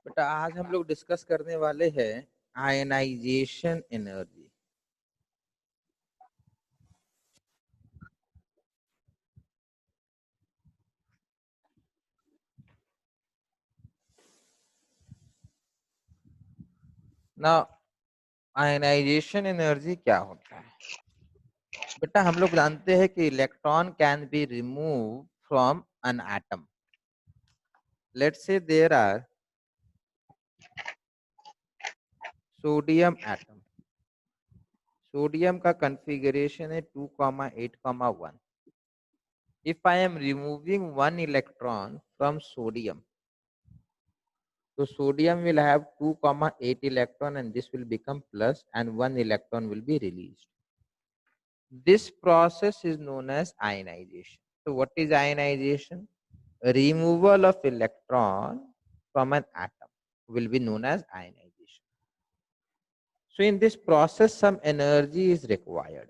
बेटा आज हम लोग डिस्कस करने वाले हैं आयनाइजेशन एनर्जी। ना आयनाइजेशन एनर्जी क्या होता है? बेटा हम लोग जानते हैं कि electron can be remove from an atom. Let's say there are sodium atom. Sodium का कॉन्फ़िगरेशन है 2,8,1। If I am removing one electron from sodium, so sodium will have 2,8 electron and this will become plus and one electron will be released. This process is known as ionization. So what is ionization? Removal of electron from an atom will be known as ionization. So in this process some energy is required.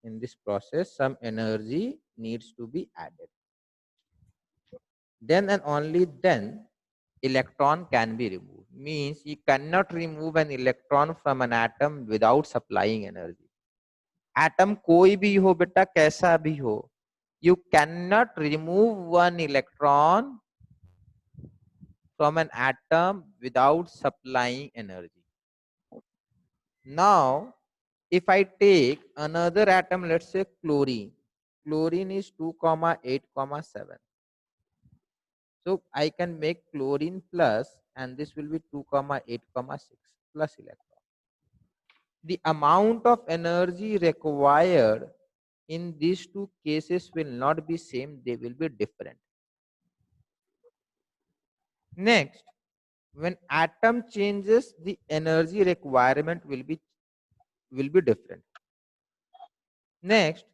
In this process some energy needs to be added. Then and only then electron can be removed. Means you cannot remove an electron from an atom without supplying energy. Atom कोई भी हो बेटा, कैसा भी हो, you cannot remove one electron from an atom without supplying energy. Now if I take another atom, let's say chlorine. Chlorine is 2,8,7. So I can make chlorine plus and this will be 2,8,6 plus electron. The amount of energy required in these two cases will not be same, they will be different. Next, when atom changes, the energy requirement will be different. Next,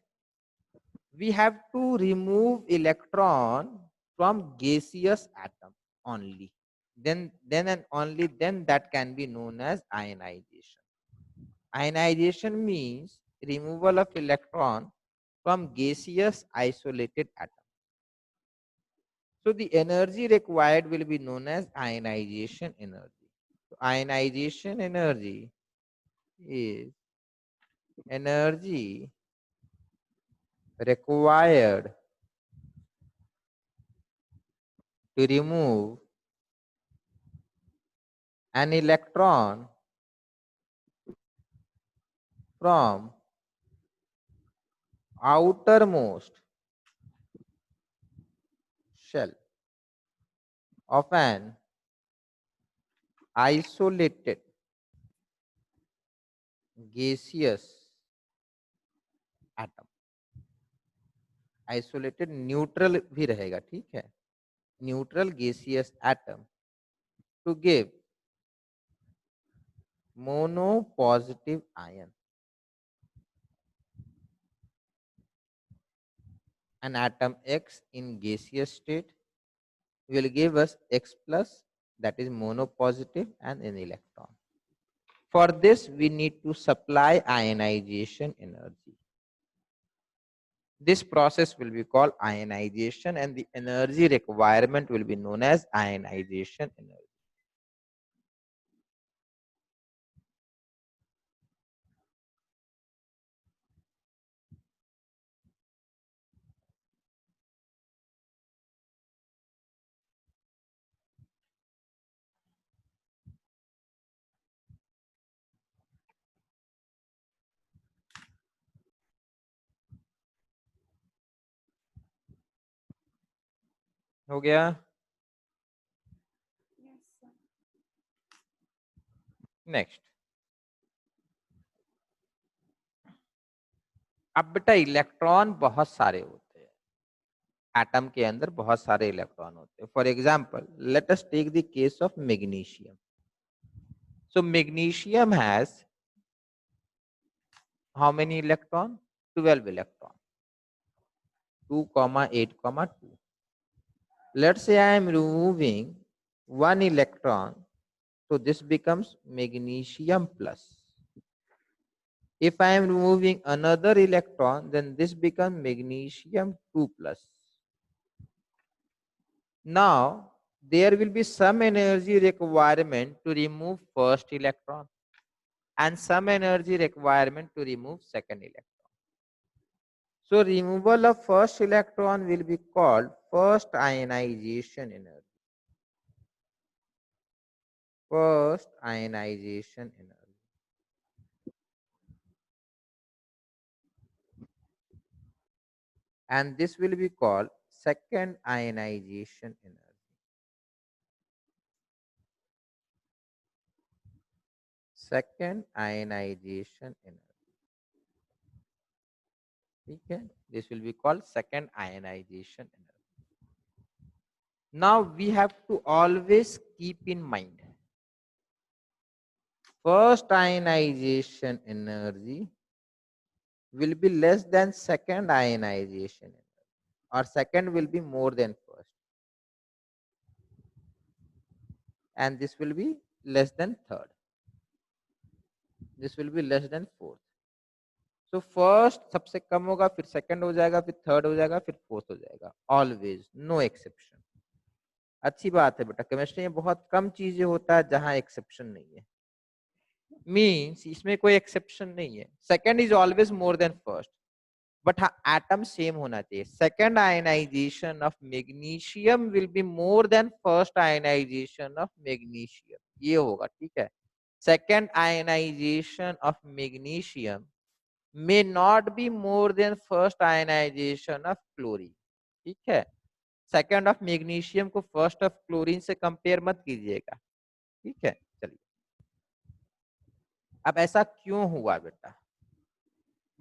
we have to remove electron from gaseous atom only. Then and only then that can be known as ionization. Ionization means removal of electron from gaseous isolated atom. So the energy required will be known as ionization energy. So ionization energy is energy required to remove an electron from outermost shell of an isolated gaseous atom. Isolated neutral भी रहेगा, ठीक है, neutral gaseous atom to give monopositive ion. An atom X in gaseous state will give us X plus, that is monopositive, and an electron. For this we need to supply ionization energy. This process will be called ionization and the energy requirement will be known as ionization energy. हो गया? Next, अब बेटा electron बहुत सारे होते हैं atom के अंदर, बहुत सारे इलेक्ट्रॉन होते हैं. For example let us take the case of magnesium. So magnesium has how many electron? 12 electron, 2,8,2. Let's say I am removing one electron, so this becomes magnesium plus. If I am removing another electron, then this becomes magnesium 2 plus. Now there will be some energy requirement to remove first electron and some energy requirement to remove second electron. So removal of first electron will be called first ionization energy. First ionization energy. And this will be called second ionization energy. Second ionization energy. Okay, this will be called second ionization energy. Now we have to always keep in mind first ionization energy will be less than second ionization energy, or second will be more than first, and this will be less than third. This will be less than fourth. So first सबसे कम होगा, फिर second हो जाएगा, फिर third हो जाएगा, फिर fourth हो जाएगा, ऑलवेज, नो एक्सेप्शन। अच्छी बात है बेटा, केमिस्ट्री में बहुत कम चीजें होता है जहां एक्सेप्शन नहीं है, मींस इसमें कोई एक्सेप्शन नहीं है। Second is always more than first, but हाँ एटम सेम होना चाहिए। Second ionisation of magnesium will be more than first ionisation of magnesium, ये होगा, ठीक है। Second ionisation of magnesium may not be more than first ionization of chlorine, ठीक है। Second of magnesium को फर्स्ट ऑफ क्लोरीन से compare मत कीजिएगा, ठीक है। चलिए, अब ऐसा क्यों हुआ बेटा?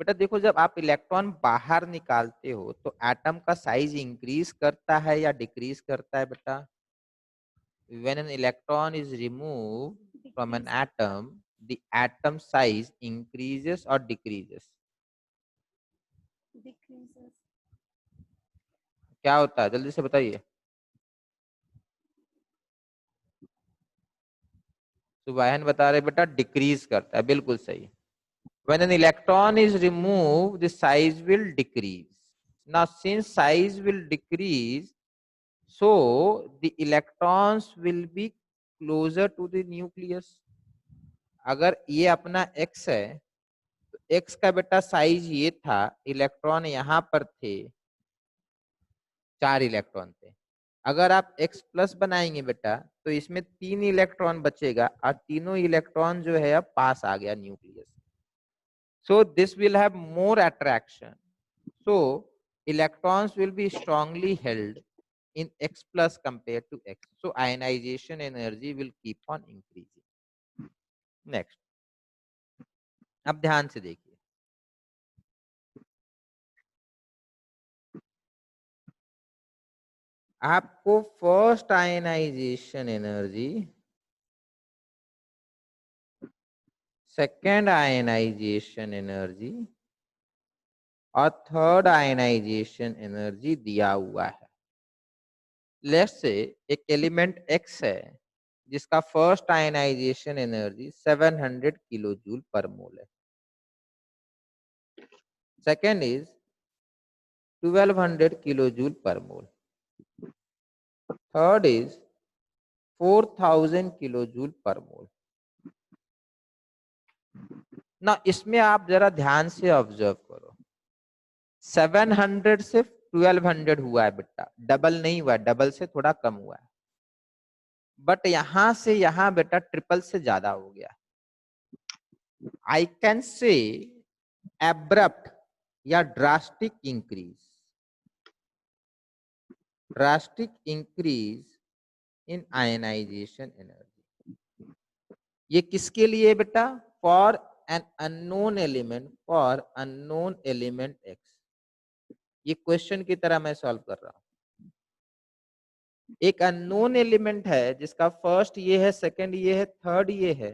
बेटा देखो, जब आप इलेक्ट्रॉन बाहर निकालते हो तो एटम का साइज इंक्रीज करता है या डिक्रीज करता है बेटा? When an electron is removed from an atom, the atom size increases और डिक्रीजेस? क्या होता है, जल्दी से बताइए। सुबहन बता रहे बेटा डिक्रीज करता है, बिल्कुल सही। When an electron is removed, the size will decrease. Now, since size will decrease, so the electrons will be closer to the nucleus. अगर ये अपना x है तो x का बेटा साइज ये था, इलेक्ट्रॉन यहाँ पर थे, 4 इलेक्ट्रॉन थे। अगर आप x प्लस बनाएंगे बेटा तो इसमें 3 इलेक्ट्रॉन बचेगा और तीनों इलेक्ट्रॉन जो है अब पास आ गया nucleus. So this will have more attraction. So electrons will be strongly held in X plus compared to X. So ionization energy will keep on increasing. Next, अब ध्यान से देखिए, आपको first ionisation energy, second ionisation energy और third ionisation energy दिया हुआ है। Let's say एक एलिमेंट X है जिसका first ionisation energy 700 kilojoule per mole है। Second is 1200 kilojoule per mole. Third is 4000 kilojoule per mole. ना इसमें आप जरा ध्यान से ऑब्जर्व करो, 700 से 1200 हुआ है बेटा, डबल नहीं हुआ, डबल से थोड़ा कम हुआ है, बट यहां से यहां बेटा ट्रिपल से ज्यादा हो गया। आई कैन से एब्रप्ट या drastic increase in ionisation energy. ये किसके लिए बेटा? For an unknown element, for unknown element X. ये क्वेश्चन की तरह मैं सॉल्व कर रहा हूं। एक अननोन एलिमेंट है जिसका फर्स्ट ये है, सेकंड ये है, थर्ड ये है।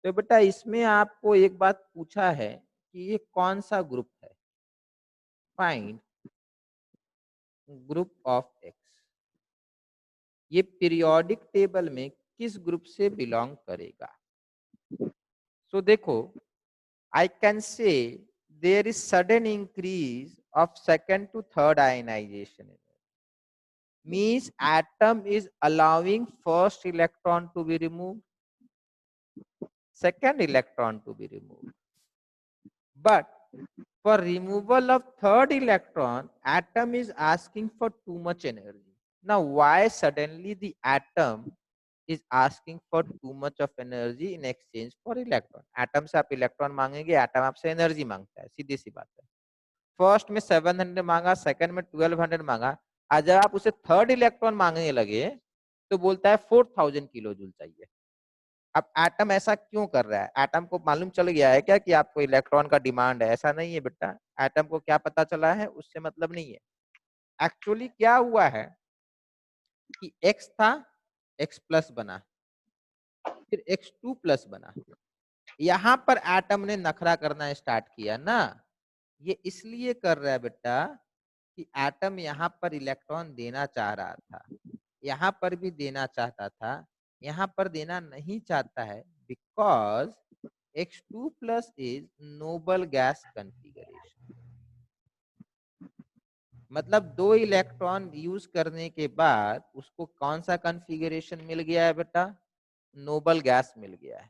तो बेटा इसमें आपको एक बात पूछा है कि ये कौन सा ग्रुप है। Find group of x. ये पीरियोडिक टेबल में किस ग्रुप से बिलोंग करेगा? सो देखो, I can say there is sudden increase of second to third ionization energy. means atom is allowing first electron to be removed, second electron to be removed. But for removal of third electron, atom is asking for too much energy. Now, why suddenly the atom is asking for too much of energy in exchange for electron? Atom से आप electron मांगेंगे, atom आपसे energy मांगता है, सीधी सी बात है. First में 700 मांगा, सेकंड में 1200 मांगा, आज जब आप उसे थर्ड इलेक्ट्रॉन मांगने लगे तो बोलता है 4000 किलो जूल चाहिए. अब एटम ऐसा क्यों कर रहा है? एटम को मालूम चल गया है क्या कि आपको इलेक्ट्रॉन का डिमांड है? ऐसा नहीं है बेटा. एटम को क्या पता चला है उससे मतलब नहीं है. एक्चुअली क्या हुआ है कि x था, x प्लस बना, फिर x2 प्लस बना. यहां पर एटम ने नखरा करना स्टार्ट किया ना. ये इसलिए कर रहा है बेटा कि एटम यहाँ पर इलेक्ट्रॉन देना चाह रहा था, यहाँ पर भी देना चाहता था, यहाँ पर देना नहीं चाहता है, because X2 plus is noble gas configuration. मतलब 2 इलेक्ट्रॉन यूज करने के बाद उसको कौन सा कॉन्फ़िगरेशन मिल गया है बेटा? नोबल गैस मिल गया है.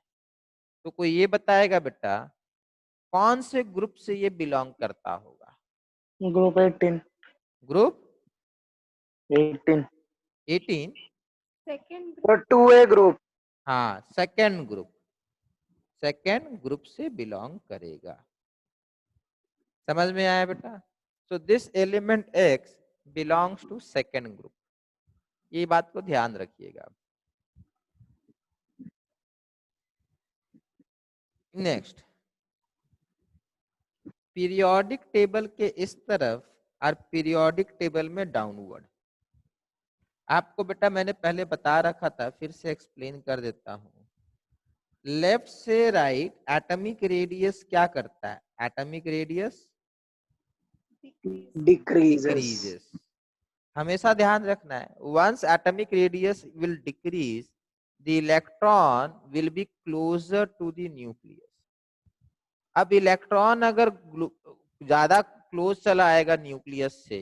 तो कोई ये बताएगा बेटा कौन से ग्रुप से ये बिलोंग करता होगा? ग्रुप 18. ग्रुप 18. 18. और 2A ग्रुप. हाँ, सेकेंड ग्रुप से बिलोंग करेगा. समझ में आया बेटा? So this element X belongs to second group. ये बात को ध्यान रखिएगा. नेक्स्ट, पीरियोडिक टेबल के इस तरफ और पीरियोडिक टेबल में डाउनवर्ड. आपको बेटा मैंने पहले बता रखा था, फिर से एक्सप्लेन कर देता हूं. लेफ्ट से राइट एटॉमिक रेडियस क्या करता है? Atomic radius decreases. हमेशा ध्यान रखना है, once atomic radius will decrease the electron will be closer to the nucleus. अब इलेक्ट्रॉन अगर ज्यादा क्लोज चला आएगा न्यूक्लियस से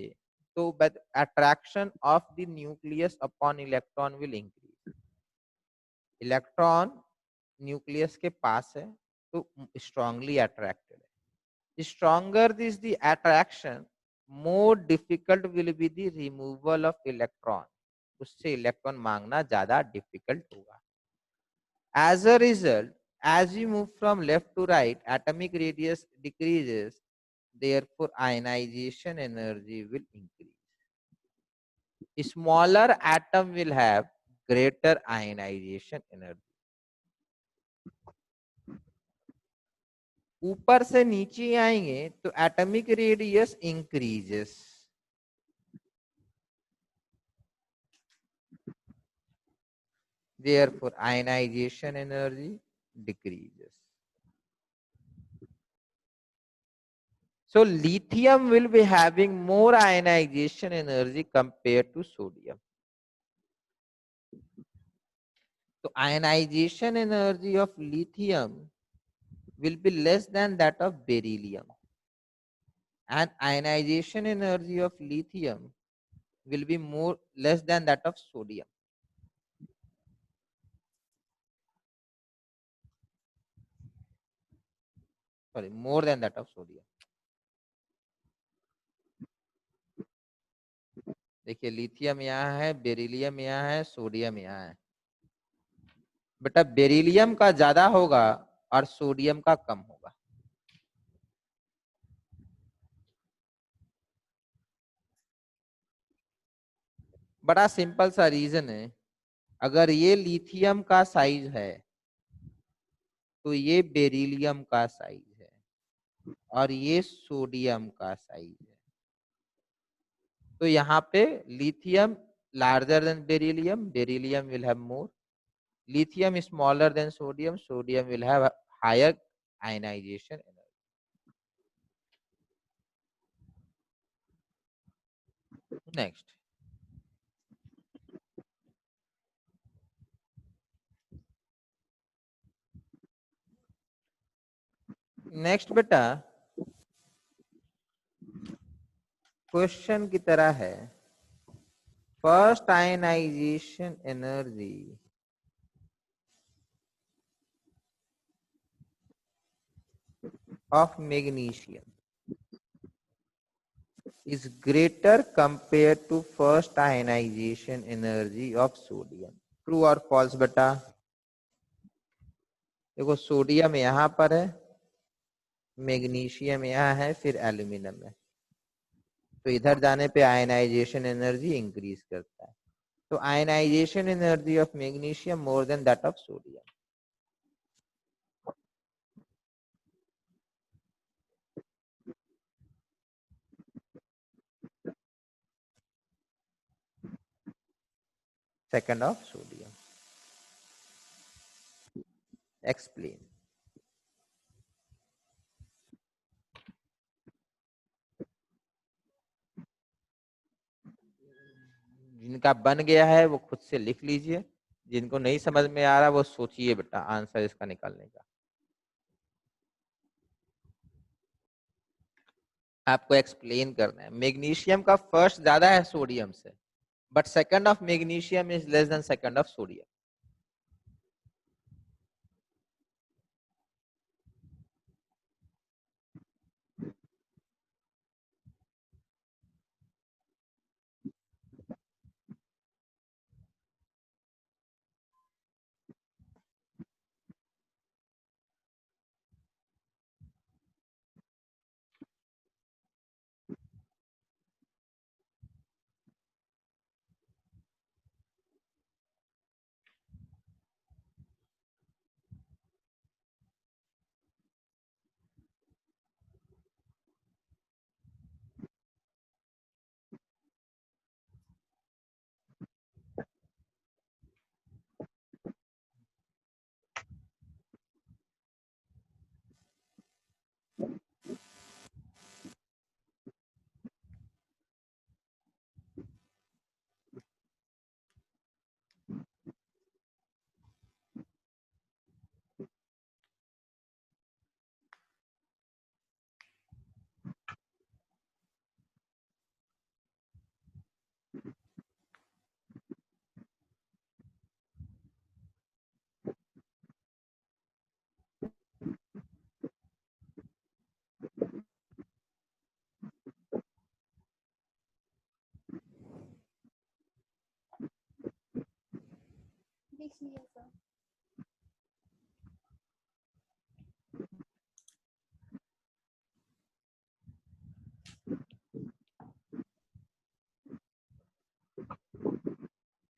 तो attraction of the nucleus upon electron will increase. Electron nucleus के पास है तो स्ट्रांगली अट्रैक्टेड है. stronger is the attraction, more difficult will be the removal of electron. उससे इलेक्ट्रॉन मांगना ज्यादा डिफिकल्ट होगा. As a result, as you move from left to right, atomic radius decreases, therefore ionization energy will increase. Smaller atom will have greater ionization energy. ऊपर से नीचे आएंगे तो atomic radius increases. Therefore, ionization energy decreases. So, lithium will be having more ionization energy compared to sodium. So, ionization energy of lithium will be less than that of beryllium. And ionization energy of lithium will be less than that of sodium. Sorry, more than that of sodium. देखिए lithium यहाँ है, beryllium यहाँ है, sodium यहाँ है. बेटा beryllium का ज्यादा होगा और सोडियम का कम होगा. बड़ा सिंपल सा रीजन है. अगर ये लिथियम का साइज है तो ये बेरिलियम का साइज है और ये सोडियम का साइज है. तो यहाँ पे lithium larger than beryllium, beryllium will have more. Lithium is smaller than sodium, sodium will have a higher ionization energy. Next, next बेटा क्वेश्चन की तरह है first ionization energy of magnesium is greater compared to first ionization energy of sodium. True or false बेटा? देखो sodium यहाँ पर है, magnesium यहाँ है, फिर एल्यूमिनियम है, तो इधर जाने पे आयनाइजेशन एनर्जी इंक्रीज करता है. तो ionisation energy of magnesium more than that of sodium. Second of sodium. Explain. जिनका बन गया है वो खुद से लिख लीजिए, जिनको नहीं समझ में आ रहा वो सोचिए बेटा आंसर इसका निकालने का. आपको एक्सप्लेन करना है. मैग्नीशियम का फर्स्ट ज्यादा है सोडियम से, but second of magnesium is less than second of sodium.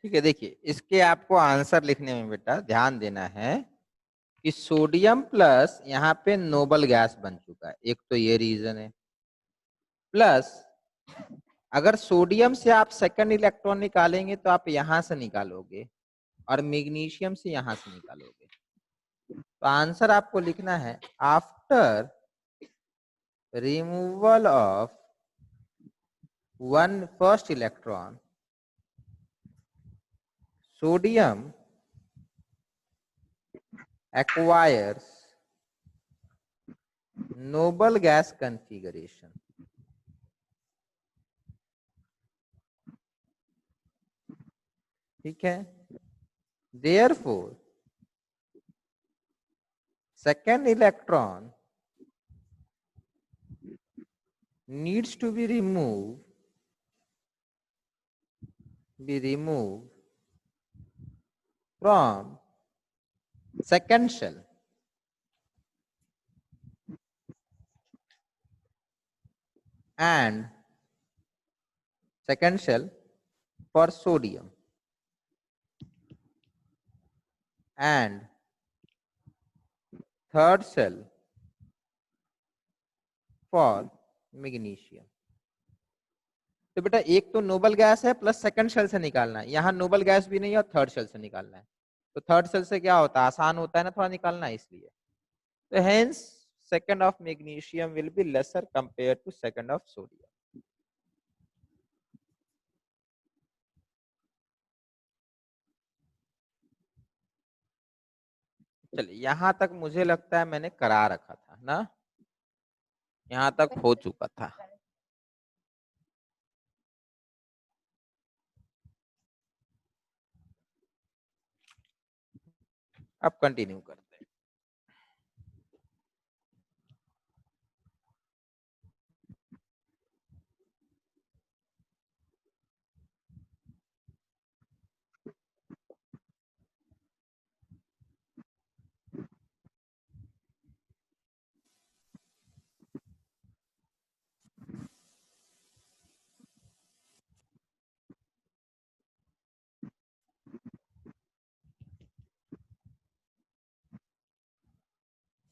ठीक है, देखिए इसके आपको आंसर लिखने में बेटा ध्यान देना है कि सोडियम प्लस यहाँ पे नोबल गैस बन चुका है, एक तो ये रीजन है. प्लस अगर सोडियम से आप सेकंड इलेक्ट्रॉन निकालेंगे तो आप यहां से निकालोगे और मैग्नीशियम से यहां से निकालोगे. तो आंसर आपको लिखना है after removal of one first electron sodium acquires noble gas configuration. ठीक है, therefore second electron needs to be removed from second shell and second shell for sodium and third shell for magnesium. तो बेटा एक तो noble gas है plus second shell से निकालना है, यहाँ नोबल गैस भी नहीं है और थर्ड शेल से निकालना है. तो थर्ड शेल से क्या होता है, आसान होता है ना थोड़ा निकालना, इसलिए. तो hence second of magnesium will be lesser compare to second of sodium. चलिए यहां तक मुझे लगता है मैंने करा रखा था ना, यहां तक हो चुका था. अब कंटिन्यू करते हैं।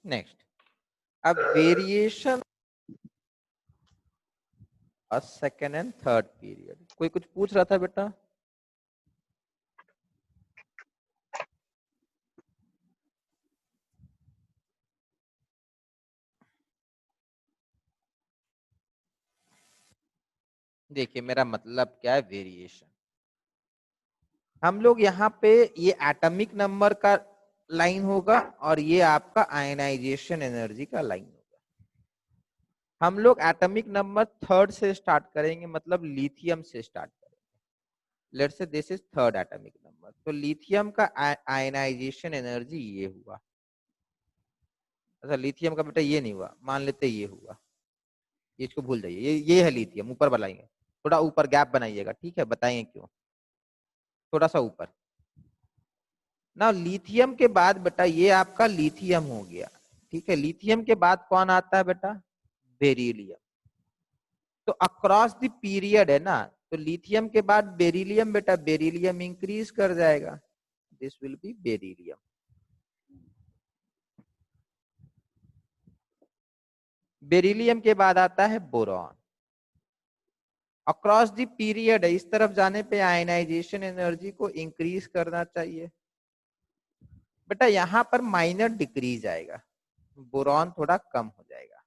नेक्स्ट, अब variation second and third period. कोई कुछ पूछ रहा था बेटा? देखिए मेरा मतलब क्या है वेरिएशन। हम लोग यहाँ पे ये एटॉमिक नंबर का लाइन होगा और ये आपका आयनाइजेशन एनर्जी का लाइन होगा। हम लोग एटॉमिक नंबर थर्ड से स्टार्ट करेंगे, मतलब लिथियम से स्टार्ट करेंगे। Let's say this is third atomic number, तो लिथियम का आयनाइजेशन एनर्जी ये हुआ। अच्छा लिथियम का बेटा ये नहीं हुआ, मान लेते ये हुआ, ये इसको भूल जाइए, ये है लिथियम, ऊपर बनाएंगे, थोड़ा ऊपर गैप बनाइएगा, ठीक है, बताएंगे क्यों, थोड़ा सा ऊपर ना। लिथियम के बाद बेटा ये आपका लिथियम हो गया, ठीक है। लिथियम के बाद कौन आता है बेटा? बेरिलियम। तो अक्रॉस द पीरियड है ना, तो लिथियम के बाद बेरिलियम, बेटा बेरिलियम इंक्रीज कर जाएगा, this will be beryllium. Beryllium के बाद आता है बोरॉन। अक्रॉस द पीरियड है, इस तरफ जाने पे आयनाइजेशन एनर्जी को इंक्रीज करना चाहिए बेटा, यहां पर माइनर डिक्रीज आएगा, बोरॉन थोड़ा कम हो जाएगा।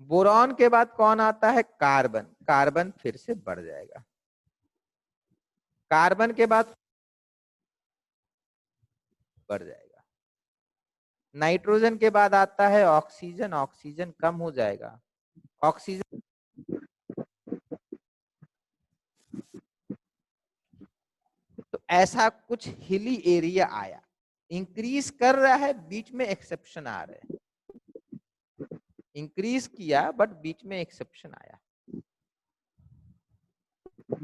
बोरॉन के बाद कौन आता है? कार्बन। कार्बन फिर से बढ़ जाएगा। कार्बन के बाद बढ़ जाएगा। नाइट्रोजन के बाद आता है ऑक्सीजन, ऑक्सीजन कम हो जाएगा। ऑक्सीजन तो ऐसा कुछ हिली एरिया आया, इंक्रीज कर रहा है, बीच में एक्सेप्शन आ रहे हैं, इंक्रीज किया बट बीच में एक्सेप्शन आया।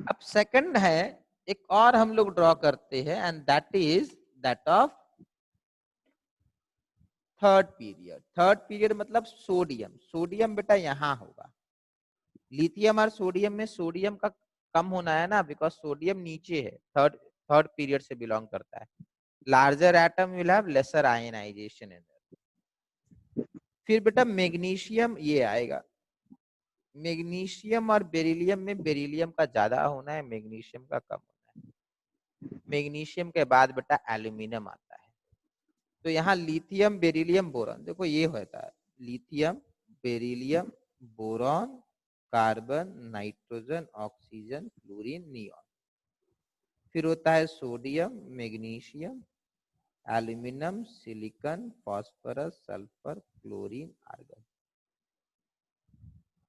अब सेकंड है, एक और हम लोग ड्रॉ करते हैं and that is that of third period. Third period मतलब सोडियम। सोडियम बेटा यहां होगा, लिथियम और सोडियम में सोडियम का कम होना है ना, बिकॉज सोडियम नीचे है, थर्ड थर्ड पीरियड से बिलोंग करता है। Larger atom will have lesser ionisation energy. फिर बेटा मैग्नीशियम ये आएगा, मैग्नीशियम और बेरिलियम में बेरिलियम का ज्यादा होना है, मैग्नीशियम का कम होना है। मैग्नीशियम के बाद बेटा एल्यूमिनियम आता है। तो यहाँ लिथियम बेरिलियम बोरॉन, देखो ये होता है lithium beryllium boron carbon nitrogen oxygen fluorine neon. फिर होता है sodium magnesium aluminium silicon phosphorus sulphur chlorine argon.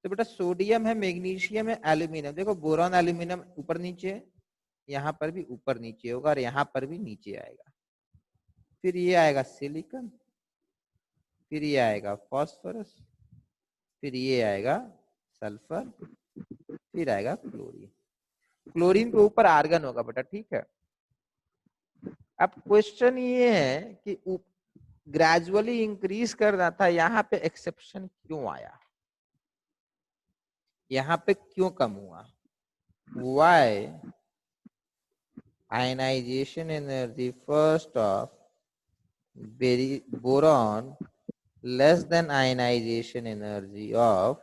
तो बेटा सोडियम है मैग्नीशियम है एल्यूमिनियम, देखो बोरॉन एल्यूमिनियम ऊपर नीचे, यहाँ पर भी ऊपर नीचे होगा और यहाँ पर भी नीचे आएगा। फिर ये आएगा सिलिकॉन, फिर ये आएगा फास्फोरस, फिर ये आएगा सल्फर, फिर आएगा क्लोरीन। क्लोरीन के ऊपर आर्गन होगा बेटा, ठीक है। अब क्वेश्चन ये है कि ग्रेजुअली इंक्रीज करना था, यहाँ पे एक्सेप्शन क्यों आया, यहाँ पे क्यों कम हुआ? Why ionisation energy first of boron less than ionization energy of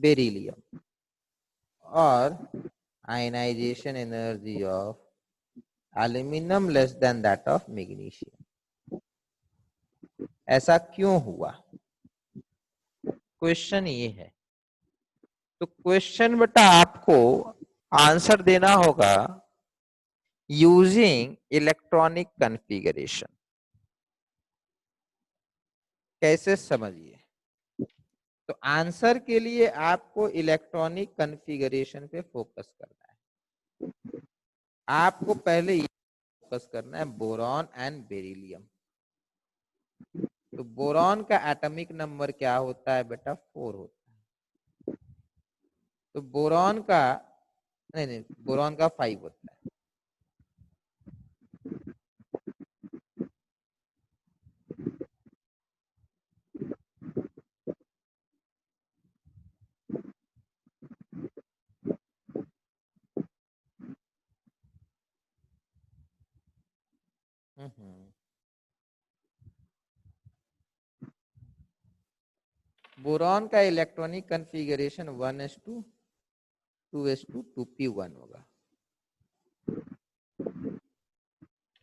beryllium or ionization energy of aluminum less than that of magnesium। ऐसा क्यों हुआ? क्वेश्चन ये है। तो क्वेश्चन बेटा आपको आंसर देना होगा यूजिंग इलेक्ट्रॉनिक कॉन्फ़िगरेशन। कैसे समझिए, तो आंसर के लिए आपको इलेक्ट्रॉनिक कॉन्फ़िगरेशन पे फोकस करना है। आपको पहले फोकस करना है बोरॉन एंड बेरिलियम। तो बोरॉन का एटॉमिक नंबर क्या होता है बेटा? 4 होता है। तो बोरॉन का नहीं, बोरॉन का 5 होता है। बोरॉन का electronic configuration 1s2 2s2 2p1 होगा।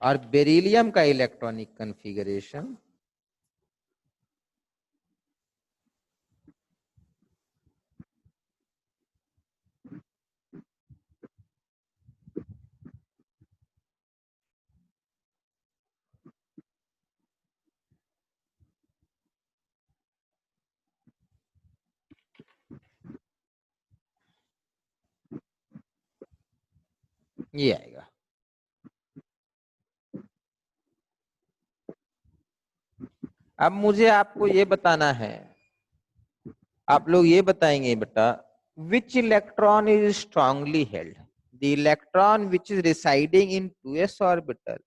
और बेरिलियम का इलेक्ट्रॉनिक कन्फिगरेशन ये आएगा। अब मुझे आपको ये बताना है, आप लोग ये बताएंगे बेटा, which electron is strongly held, the electron which is residing in 2s orbital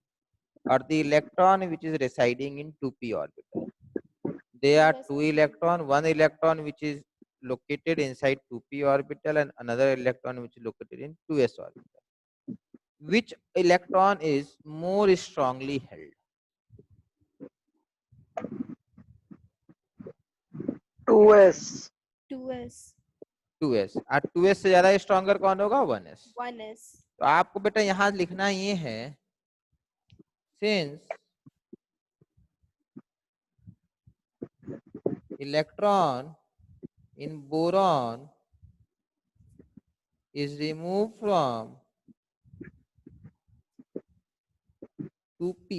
or the electron which is residing in 2p orbital. There are two electron, one electron which is located inside 2p orbital and another electron which is located in 2s orbital. Which electron is more strongly held? 2s 2s 2s। और 2s से ज्यादा stronger कौन होगा? 1s। 1s तो आपको बेटा यहाँ लिखना ये है, since electron in boron is removed from 2p,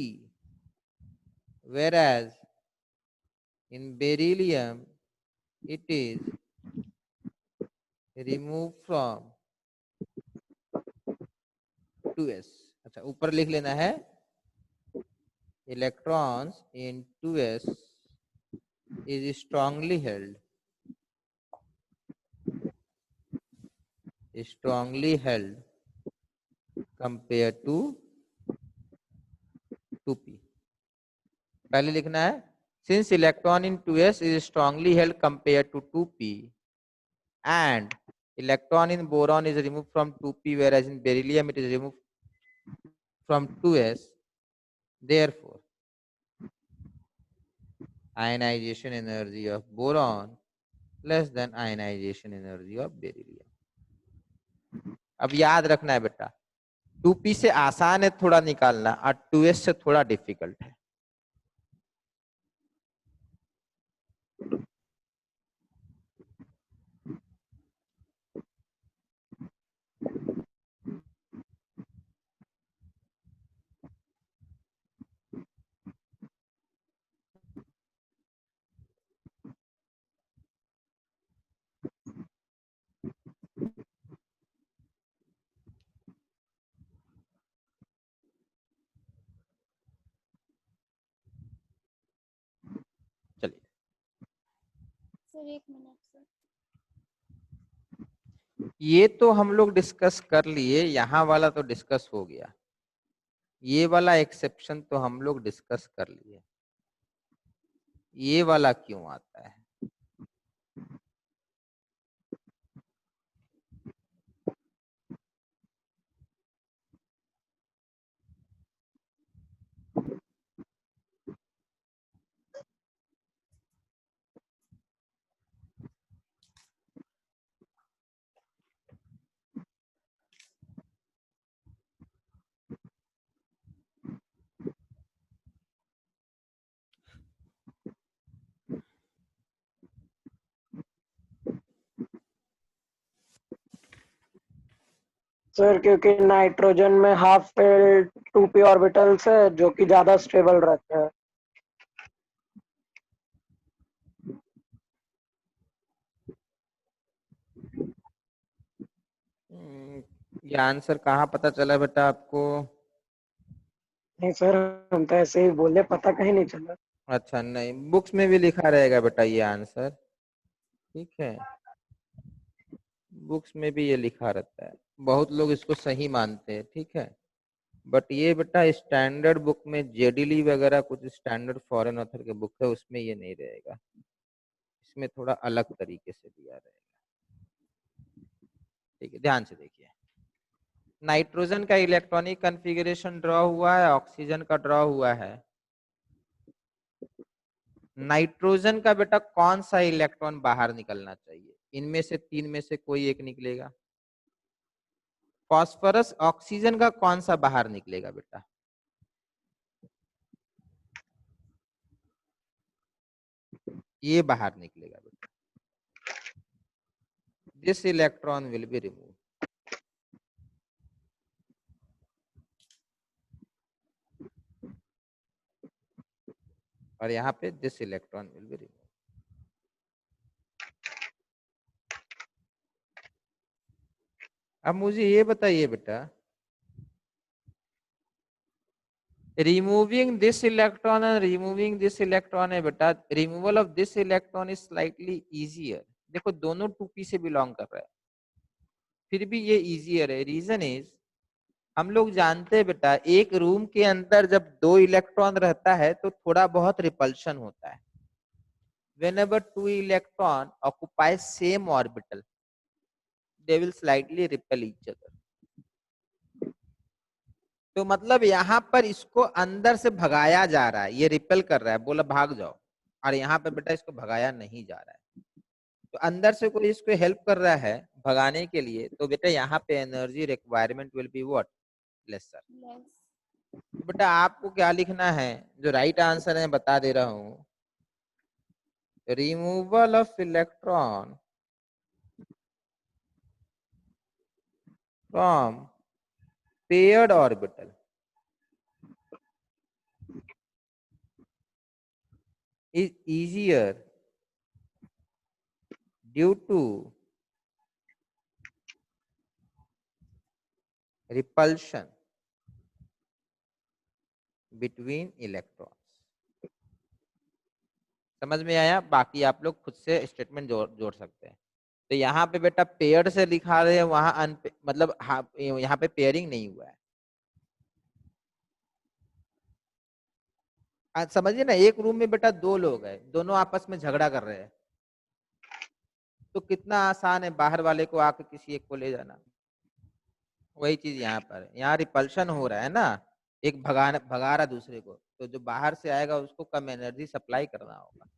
whereas in beryllium it is removed from 2s। अच्छा, ऊपर लिख लेना है, electrons in 2s is strongly held compared to 2p। पहले लिखना है, since electron in 2s is strongly held compared to 2p and electron in boron is removed from 2p whereas in beryllium it is removed from 2s, therefore ionization energy of boron less than ionization energy of beryllium। अब याद रखना है बेटा, 2p से आसान है थोड़ा निकालना और 2s से थोड़ा डिफिकल्ट है। चलिए, सर एक मिनट सर। ये तो हम लोग डिस्कस कर लिए, यहाँ वाला तो डिस्कस हो गया, ये वाला एक्सेप्शन तो हम लोग डिस्कस कर लिए, ये वाला क्यों आता है? सर क्योंकि नाइट्रोजन में हाफ फेल्ड 2p ऑर्बिटल्स है जो कि ज्यादा स्टेबल रहते हैं। ये आंसर कहाँ पता चला बेटा आपको? नहीं सर, हम तो ऐसे ही बोले, पता कहीं नहीं चला। अच्छा, नहीं, बुक्स में भी लिखा रहेगा बेटा ये आंसर, ठीक है, बुक्स में भी ये लिखा रहता है, बहुत लोग इसको सही मानते हैं, ठीक है, बट ये बेटा स्टैंडर्ड बुक में जेडीली वगैरह कुछ स्टैंडर्ड फॉरेन ऑथर के बुक है उसमें ये नहीं रहेगा, इसमें थोड़ा अलग तरीके से दिया रहेगा, ठीक है, ध्यान से देखिए। नाइट्रोजन का इलेक्ट्रॉनिक कॉन्फ़िगरेशन ड्रॉ हुआ है, ऑक्सीजन का ड्रॉ हुआ है। नाइट्रोजन का बेटा कौन सा इलेक्ट्रॉन बाहर निकलना चाहिए, इनमें से तीन में से कोई एक निकलेगा। फास्फोरस ऑक्सीजन का कौन सा बाहर निकलेगा बेटा, ये बाहर निकलेगा बेटा, this electron will be remove. और यहाँ पे this electron will be remove. अब मुझे ये बताइए बेटा, removing this electron and removing this electron है बेटा, removal of this electron is slightly easier. देखो दोनों 2p से बिलोंग कर रहा है, फिर भी ये इजियर है, रीजन इज हम लोग जानते हैं बेटा एक रूम के अंदर जब दो इलेक्ट्रॉन रहता है तो थोड़ा बहुत रिपल्शन होता है। whenever two electron occupy same orbital they will slightly repel each other। तो मतलब यहाँ पर इसको अंदर से भगाया जा रहा है, ये रिपेल कर रहा है, बोला भाग जाओ, और यहाँ पे बेटा इसको भगाया नहीं जा रहा है, तो अंदर से कोई इसको हेल्प कर रहा है भगाने के लिए, तो बेटा यहाँ पे energy requirement will be what, lesser. Less. तो बेटा आपको क्या लिखना है, जो राइट आंसर है बता दे रहा हूँ, removal of electron from paired orbital is easier due to repulsion between electrons। समझ में आया, बाकी आप लोग खुद से स्टेटमेंट जोड़ सकते हैं। तो यहाँ पे बेटा पेयर से लिखा रहे हैं, वहां मतलब यहाँ पे पेयरिंग नहीं हुआ है। आज समझिए ना, एक रूम में बेटा दो लोग हैं, दोनों आपस में झगड़ा कर रहे हैं, तो कितना आसान है बाहर वाले को आके किसी एक को ले जाना। वही चीज यहाँ पर है, यहाँ रिपल्शन हो रहा है ना, एक भगा रहा दूसरे को, तो जो बाहर से आएगा उसको कम एनर्जी सप्लाई करना होगा।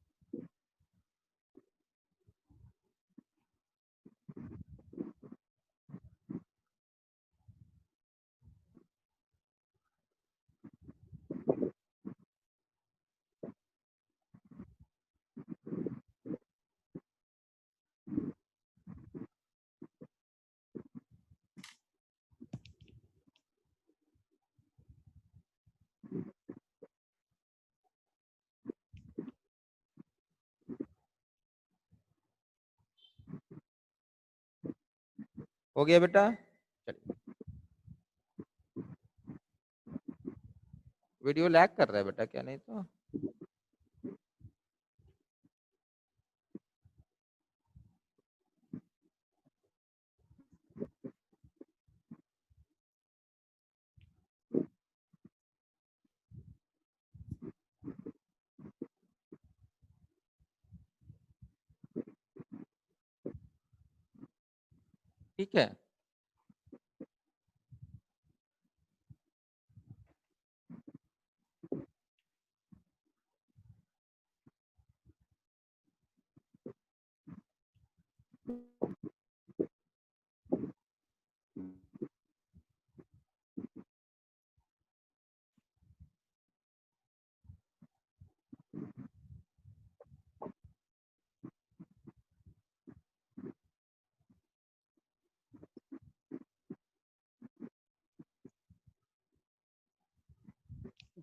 हो गया बेटा, चलिए, वीडियो लैग कर रहा है बेटा क्या, नहीं तो ठीक है।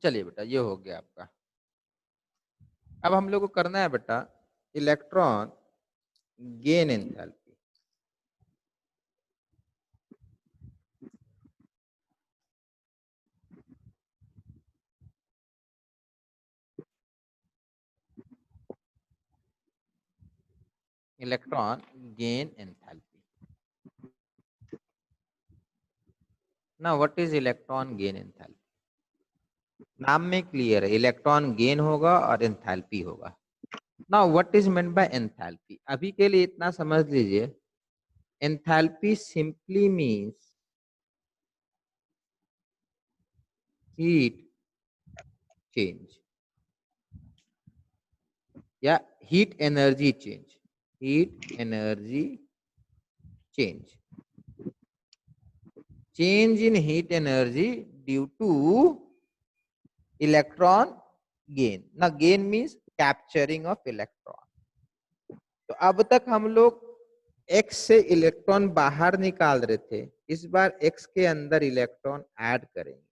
चलिए बेटा ये हो गया आपका। अब हम लोग को करना है बेटा electron gain enthalpy. electron gain enthalpy. Now what is electron gain enthalpy? नाम में क्लियर है, इलेक्ट्रॉन गेन होगा और एंथैल्पी होगा. Now what is meant by enthalpy? अभी के लिए इतना समझ लीजिए, enthalpy simply means heat change या heat energy change. Heat energy change, change in heat energy due to electron gain. Now gain means capturing of electron. तो अब तक हम लोग x से इलेक्ट्रॉन बाहर निकाल रहे थे, इस बार x के अंदर इलेक्ट्रॉन ऐड करेंगे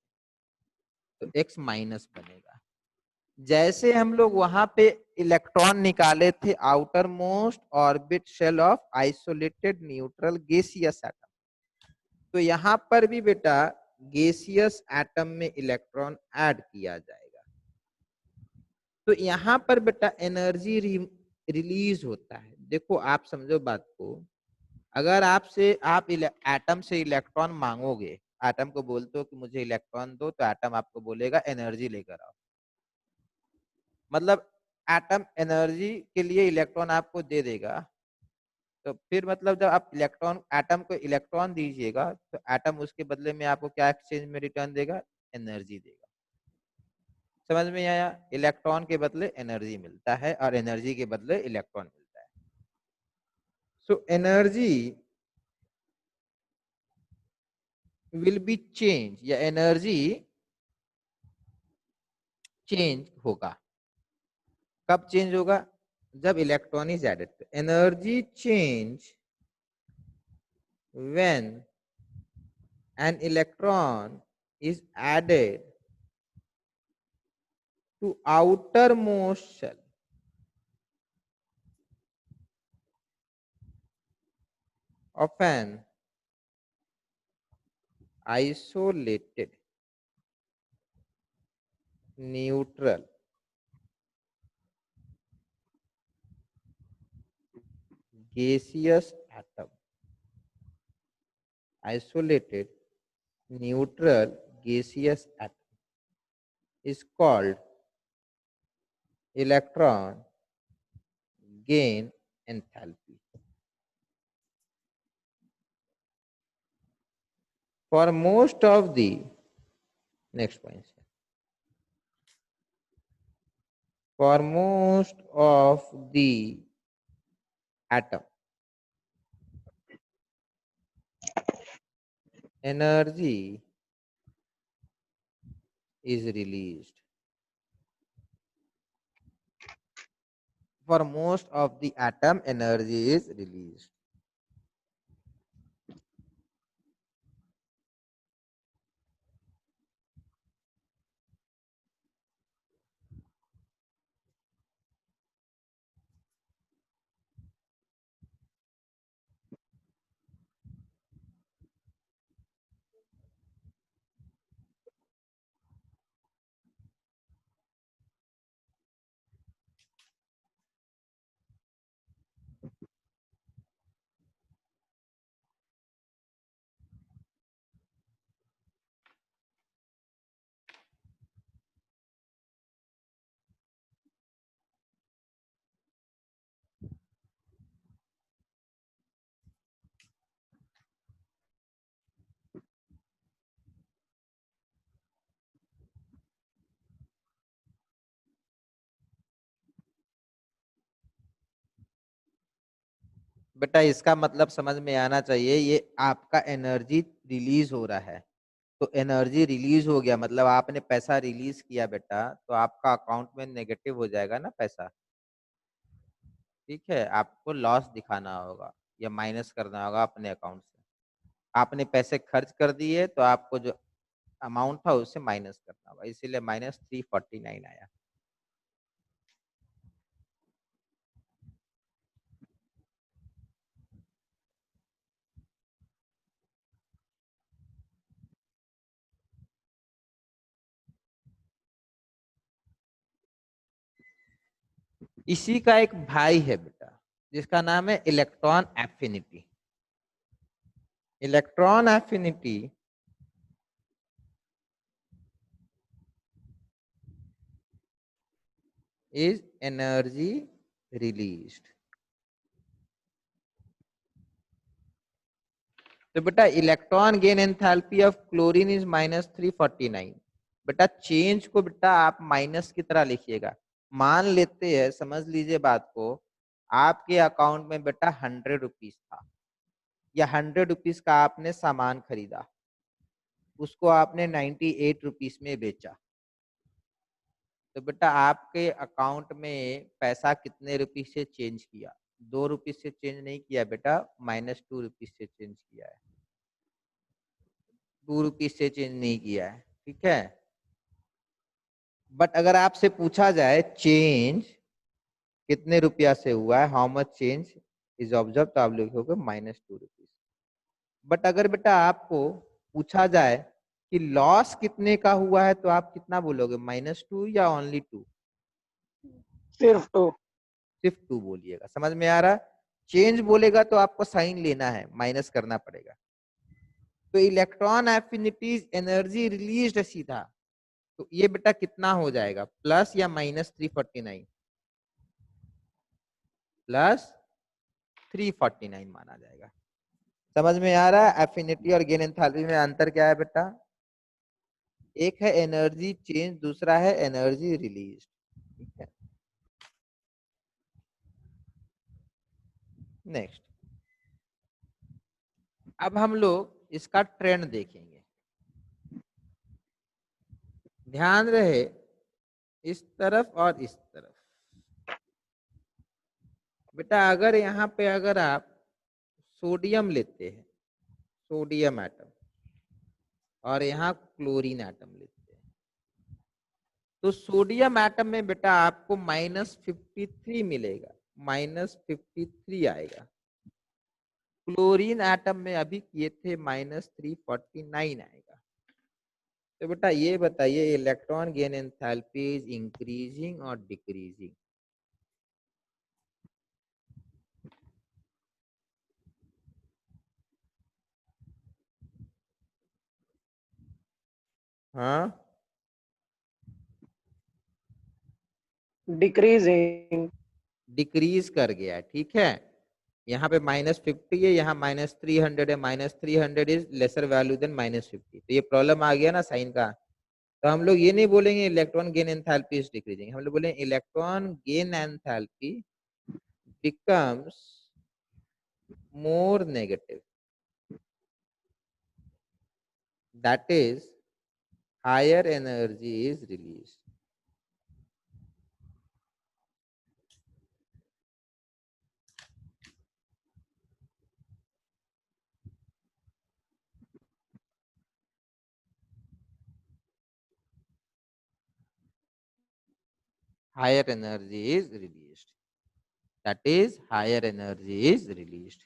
तो x माइनस बनेगा. जैसे हम लोग वहां पे इलेक्ट्रॉन निकाले थे outermost orbit shell of isolated neutral gaseous atom, तो यहाँ पर भी बेटा गैसियस एटम में इलेक्ट्रॉन ऐड किया जाएगा. तो यहाँ पर बेटा एनर्जी रिलीज होता है. देखो आप समझो बात को, अगर आप एटम से इलेक्ट्रॉन मांगोगे, एटम को बोलते हो कि मुझे इलेक्ट्रॉन दो, तो एटम आपको बोलेगा एनर्जी लेकर आओ. मतलब एटम एनर्जी के लिए इलेक्ट्रॉन आपको दे देगा. तो फिर मतलब जब आप एटम को इलेक्ट्रॉन दीजिएगा तो एटम उसके बदले में आपको क्या एक्सचेंज में रिटर्न देगा? एनर्जी देगा. समझ में आया? इलेक्ट्रॉन के बदले एनर्जी मिलता है और एनर्जी के बदले इलेक्ट्रॉन मिलता है. So energy will be change या एनर्जी चेंज होगा. कब चेंज होगा? जब electron is added. Energy change when an electron is added to outermost shell of an isolated neutral gaseous atom. Isolated neutral gaseous atom is called electron gain enthalpy. For most of the next point, for most of the atom, energy is released. For most of the atom, energy is released. बेटा इसका मतलब समझ में आना चाहिए, ये आपका energy release हो रहा है. तो एनर्जी रिलीज हो गया मतलब आपने पैसा रिलीज किया बेटा, तो आपका अकाउंट में नेगेटिव हो जाएगा ना पैसा. ठीक है, आपको लॉस दिखाना होगा या माइनस करना होगा अपने अकाउंट से. आपने पैसे खर्च कर दिए तो आपको जो अमाउंट था उससे माइनस करना होगा, इसीलिए -349 आया. इसी का एक भाई है बेटा जिसका नाम है electron affinity. Electron affinity is energy released। तो बेटा electron gain enthalpy of chlorine is -349। बेटा चेंज को बेटा आप माइनस की तरह लिखिएगा। मान लेते हैं, समझ लीजिए बात को, आपके अकाउंट में बेटा 100 रुपीज था, या 100 रुपीज का आपने सामान खरीदा, उसको आपने 98 रुपीज में बेचा। तो बेटा आपके अकाउंट में पैसा कितने रुपीज से चेंज किया? 2 रुपीज से चेंज नहीं किया बेटा, -2 रुपीज से चेंज किया है। 2 रुपीज से चेंज नहीं किया है, ठीक है। बट अगर आपसे पूछा जाए चेंज कितने रुपया से हुआ है, how much change is observe, तो आप लिखोगे -2 रुपीज। बट अगर बेटा आपको पूछा जाए कि लॉस कितने का हुआ है, तो आप कितना बोलोगे, -2 या ओनली 2? सिर्फ 2। सिर्फ 2 बोलिएगा। समझ में आ रहा? चेंज बोलेगा तो आपको साइन लेना है, माइनस करना पड़ेगा। तो इलेक्ट्रॉन एफिनिटीज एनर्जी रिलीज्ड सीधा, तो ये बेटा कितना हो जाएगा, प्लस या -349? +349 माना जाएगा। समझ में आ रहा है? एफिनिटी और गेन एंथैल्पी में अंतर क्या है बेटा? एक है एनर्जी चेंज, दूसरा है एनर्जी रिलीज, ठीक है। नेक्स्ट, अब हम लोग इसका ट्रेंड देखेंगे। ध्यान रहे इस तरफ और इस तरफ। बेटा अगर यहाँ पे अगर आप सोडियम लेते हैं, सोडियम एटम, और यहाँ क्लोरीन एटम लेते हैं, तो सोडियम एटम में बेटा आपको -53 मिलेगा, -53 आएगा। क्लोरीन एटम में अभी किए थे -349 आएगा। तो बेटा ये बताइए electron gain enthalpy is increasing और डिक्रीजिंग? हाँ, डिक्रीजिंग। डिक्रीज कर गया, ठीक है। यहाँ पे -50 है, यहाँ -300 है, -300 इज लेसर वैल्यू देन -50। तो ये प्रॉब्लम आ गया ना साइन का। तो हम लोग ये नहीं बोलेंगे electron gain enthalpy is decreasing, हम लोग बोलेंगे electron gain enthalpy becomes more negative, that is higher energy is released। higher energy is released, that is higher energy is released।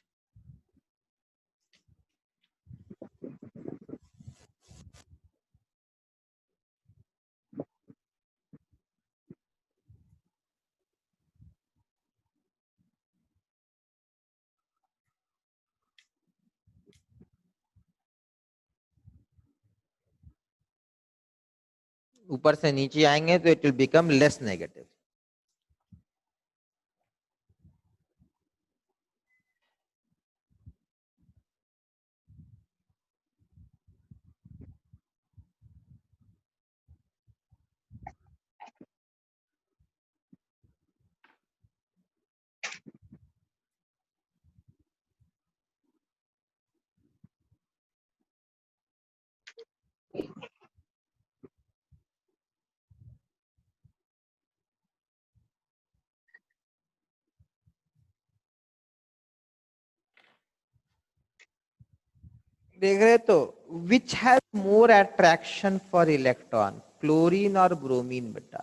ऊपर से नीचे आएंगे तो it will become less negative. देख रहे तो which has more attraction for electron, chlorine और bromine? बेटा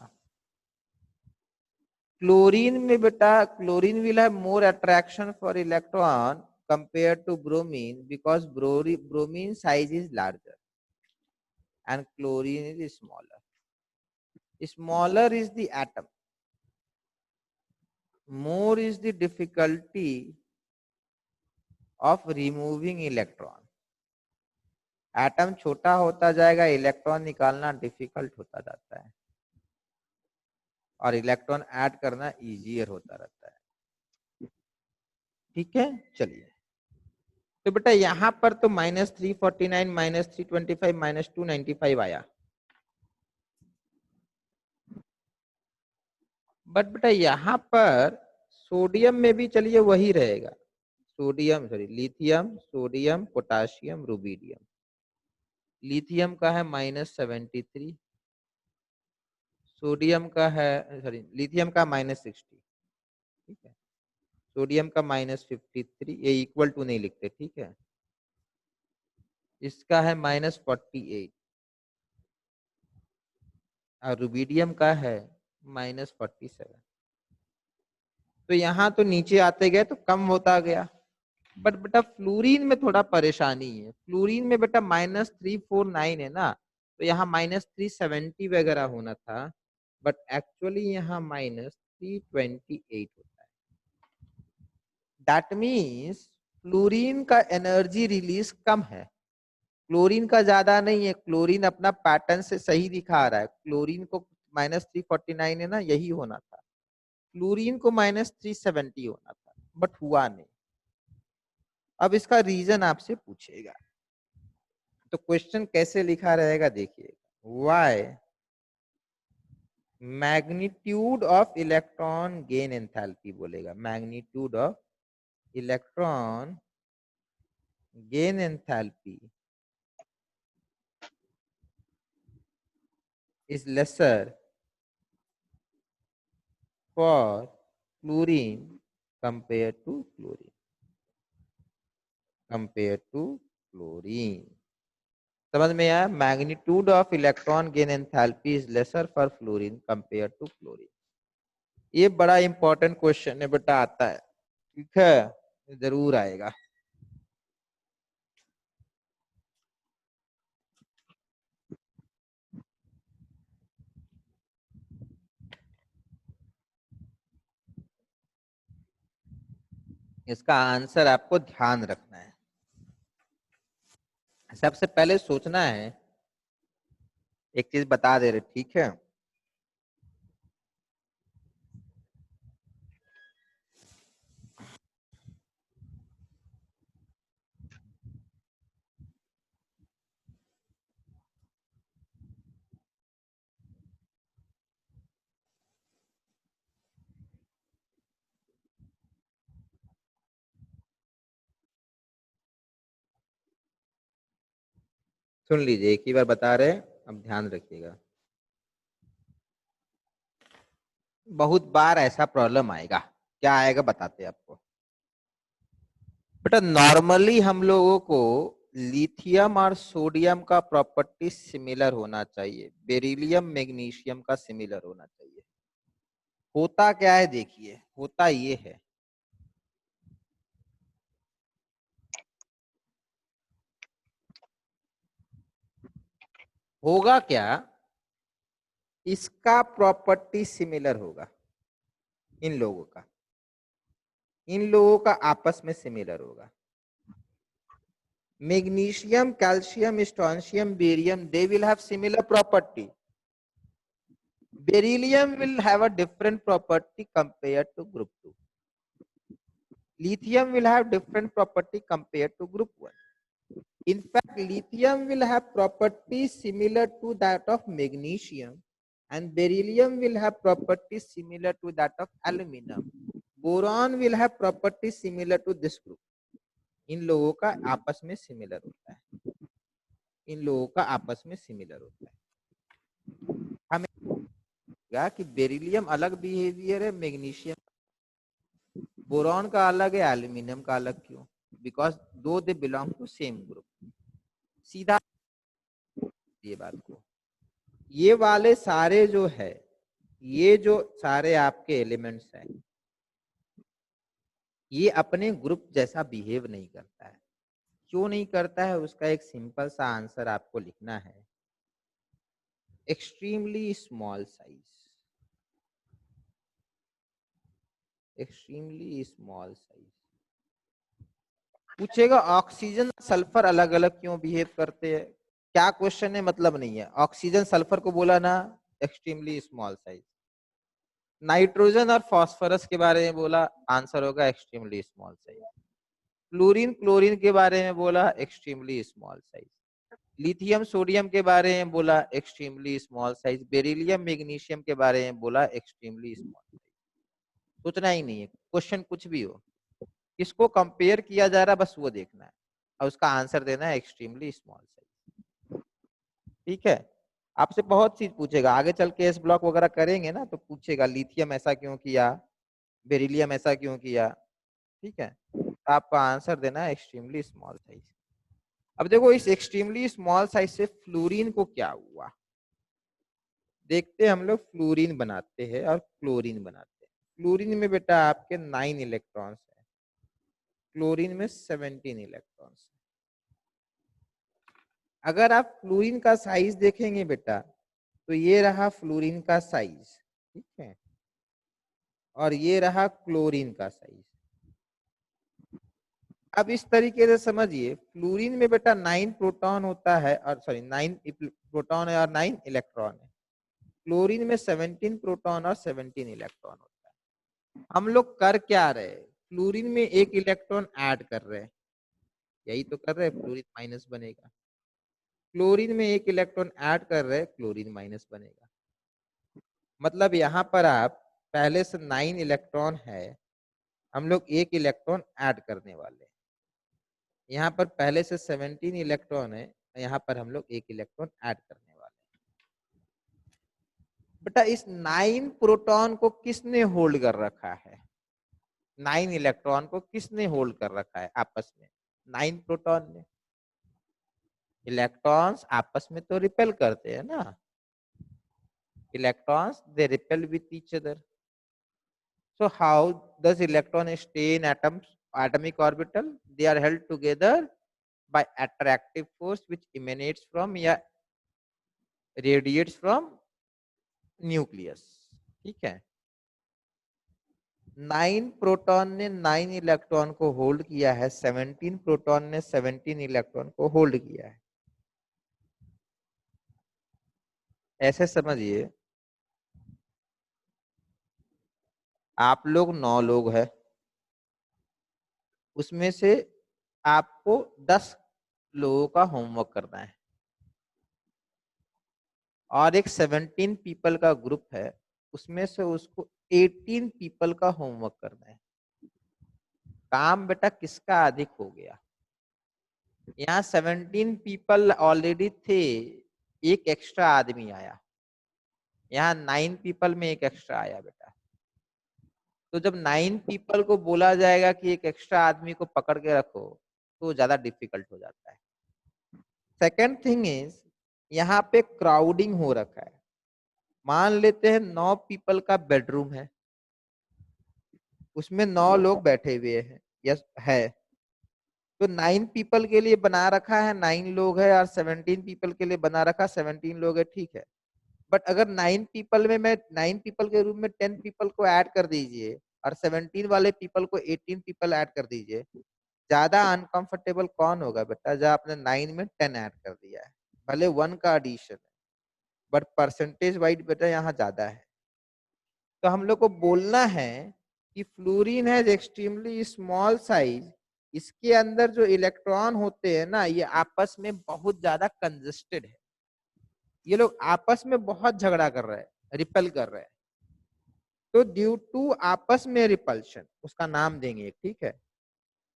क्लोरीन में बेटा chlorine will have more attraction for electron compared to bromine because bromine size is larger and chlorine is smaller. Smaller is the atom, more is the difficulty of removing electron. Atom छोटा होता जाएगा, electron निकालना difficult होता जाता है और electron add करना easier होता रहता है। ठीक है, चलिए तो बेटा यहां पर तो -349 -325 -295 आया, बट बेटा यहां पर सोडियम में भी चलिए वही रहेगा, sodium sorry lithium, sodium, potassium, rubidium. Lithium का है -73, सोडियम का है सॉरी लिथियम का -60, ठीक है, सोडियम का -53, ये इक्वल टू नहीं लिखते, ठीक है, इसका है -48 और रुबिडियम का है -47। तो यहाँ तो नीचे आते गए तो कम होता गया, बट बेटा फ्लोरीन में थोड़ा परेशानी है। फ्लोरीन में बेटा -349 है ना, तो यहाँ -370 वगैरह होना था, बट एक्चुअली यहाँ -328 होता है। दैट मीन्स फ्लोरीन का एनर्जी रिलीज कम है, क्लोरीन का ज्यादा नहीं है। क्लोरीन अपना पैटर्न से सही दिखा रहा है, क्लोरीन को -349 है ना, यही होना था, फ्लोरीन को -370 होना था, बट हुआ नहीं। अब इसका रीजन आपसे पूछेगा, तो क्वेश्चन कैसे लिखा रहेगा देखिएगा, why magnitude of electron gain enthalpy बोलेगा, magnitude of electron gain enthalpy is lesser for fluorine compared to fluorine। समझ में आया, magnitude of electron gain enthalpy is lesser for fluorine compare to fluorine. ये बड़ा इंपॉर्टेंट क्वेश्चन है बेटा, आता है, ठीक है, जरूर आएगा। इसका आंसर आपको ध्यान रखना है। सबसे पहले सोचना है, एक चीज बता दे रहे, ठीक है, सुन लीजिए, एक ही बार बता रहे, अब ध्यान रखिएगा। बहुत बार ऐसा प्रॉब्लम आएगा, क्या आएगा बताते हैं आपको। बेटा नॉर्मली हम लोगों को लिथियम और सोडियम का प्रॉपर्टी सिमिलर होना चाहिए, बेरिलियम मैग्नीशियम का सिमिलर होना चाहिए। होता क्या है देखिए, होता ये है, होगा क्या, इसका प्रॉपर्टी सिमिलर होगा, इन लोगों का, इन लोगों का आपस में सिमिलर होगा। Magnesium, calcium, strontium, barium, they will have similar property. Beryllium will have a different property compared to group 2. Lithium will have different property compared to group 1. In fact, lithium will have properties similar to that of magnesium, and beryllium will have properties similar to that of aluminum. Boron will have properties similar to this group. इन लोगों का आपस में similar होता है, इन लोगों का आपस में सिमिलर होता है। हमें कि बेरिलियम अलग बिहेवियर है, मैग्नीशियम, बोरॉन का अलग है, एल्यूमिनियम का अलग क्यों, बिकॉज दो they belong to same group. सीधा ये बात को, ये वाले सारे जो है, ये जो सारे आपके एलिमेंट्स हैं, ये अपने ग्रुप जैसा बिहेव नहीं करता है। क्यों नहीं करता है, उसका एक सिंपल सा आंसर आपको लिखना है, extremely small size. Extremely small size. पूछेगा ऑक्सीजन सल्फर अलग अलग क्यों बिहेव करते हैं, क्या क्वेश्चन है मतलब नहीं है। ऑक्सीजन सल्फर को बोला ना एक्सट्रीमली स्मॉल साइज। नाइट्रोजन और फास्फोरस के बारे में बोला, आंसर होगा extremely small size. Fluorine chlorine के बारे में बोला, extremely small size. Lithium sodium के बारे में बोला, extremely small size. Beryllium magnesium के बारे में बोला, एक्सट्रीमली स्मॉल साइज। सोचना ही नहीं है, क्वेश्चन कुछ भी हो, किसको कंपेयर किया जा रहा है बस वो देखना है और उसका आंसर देना है एक्सट्रीमली स्मॉल साइज। ठीक है, आपसे बहुत चीज पूछेगा आगे चल के, एस ब्लॉक वगैरह करेंगे ना तो पूछेगा लिथियम ऐसा क्यों किया, बेरिलियम ऐसा क्यों किया। ठीक है, तो आपका आंसर देना है एक्सट्रीमली स्मॉल साइज। अब देखो इस एक्सट्रीमली स्मॉल साइज से फ्लोरीन को क्या हुआ, देखते हैं। हम लोग फ्लोरीन बनाते हैं और क्लोरीन बनाते हैं। फ्लोरीन में बेटा आपके 9 इलेक्ट्रॉन्स है, क्लोरीन में 17 इलेक्ट्रॉन्स। अगर आप फ्लोरीन का साइज देखेंगे बेटा तो ये रहा फ्लोरीन का साइज, ठीक है, और ये रहा क्लोरीन का साइज। अब इस तरीके से समझिए, फ्लोरीन में बेटा 9 प्रोटॉन होता है, और सॉरी 9 प्रोटॉन है और 9 इलेक्ट्रॉन है। क्लोरीन में 17 प्रोटॉन और 17 इलेक्ट्रॉन होता है। हम लोग कर क्या रहे, फ्लोरीन में एक इलेक्ट्रॉन ऐड कर रहे हैं, यही तो कर रहे हैं, फ्लोरीन माइनस बनेगा। क्लोरीन में एक इलेक्ट्रॉन ऐड कर रहे हैं, क्लोरीन माइनस बनेगा। मतलब यहाँ पर आप पहले से 9 इलेक्ट्रॉन है, हम लोग एक इलेक्ट्रॉन ऐड करने वाले हैं। यहाँ पर पहले से 17 इलेक्ट्रॉन है, यहाँ पर हम लोग एक इलेक्ट्रॉन ऐड करने वाले हैं। बेटा इस 9 प्रोटॉन को किसने होल्ड कर रखा है, 9 इलेक्ट्रॉन को किसने होल्ड कर रखा है आपस में, 9 प्रोटॉन ने। इलेक्ट्रॉन्स आपस में तो रिपेल करते हैं ना, electrons they repel with each other. So how does electron stay in atomic orbital? They are held together by attractive force which emanates from या radiates from nucleus. ठीक है, 9 प्रोटॉन ने 9 इलेक्ट्रॉन को होल्ड किया है, 17 प्रोटॉन ने 17 electron को hold किया है। ऐसे समझिए, आप लोग 9 लोग हैं, उसमें से आपको 10 लोगों का होमवर्क करना है और एक 17 पीपल का ग्रुप है, उसमें से उसको 18 पीपल का होमवर्क करना है। काम बेटा किसका अधिक हो गया, यहाँ 17 पीपल ऑलरेडी थे, एक एक्स्ट्रा आदमी आया, यहाँ 9 पीपल में एक एक्स्ट्रा आया बेटा। तो जब 9 पीपल को बोला जाएगा कि एक एक्स्ट्रा आदमी को पकड़ के रखो तो ज्यादा डिफिकल्ट हो जाता है। सेकेंड थिंग इज, यहाँ पे क्राउडिंग हो रखा है। मान लेते हैं 9 पीपल का बेडरूम है, उसमें 9 लोग बैठे हुए हैं, यस है, तो 9 पीपल के लिए बना रखा है 9 लोग है, और 17 पीपल के लिए बना रखा 17 लोग है, ठीक है। बट अगर 9 पीपल में मैं 9 पीपल के रूम में 10 पीपल को ऐड कर दीजिए और 17 वाले पीपल को 18 पीपल ऐड कर दीजिए, ज्यादा अनकंफर्टेबल कौन होगा बेटा, जब आपने 9 में 10 ऐड कर दिया है, भले 1 का एडिशन है बट परसेंटेज वाइज बेटा यहाँ ज्यादा है। तो हम लोग को बोलना है कि फ्लोरीन है एक्सट्रीमली स्मॉल साइज, इसके अंदर जो इलेक्ट्रॉन होते हैं ना ये आपस में बहुत ज्यादा कंजेस्टेड है, ये लोग आपस में बहुत झगड़ा कर रहे हैं, रिपेल कर रहे हैं। तो ड्यू टू आपस में रिपल्शन, उसका नाम देंगे ठीक है,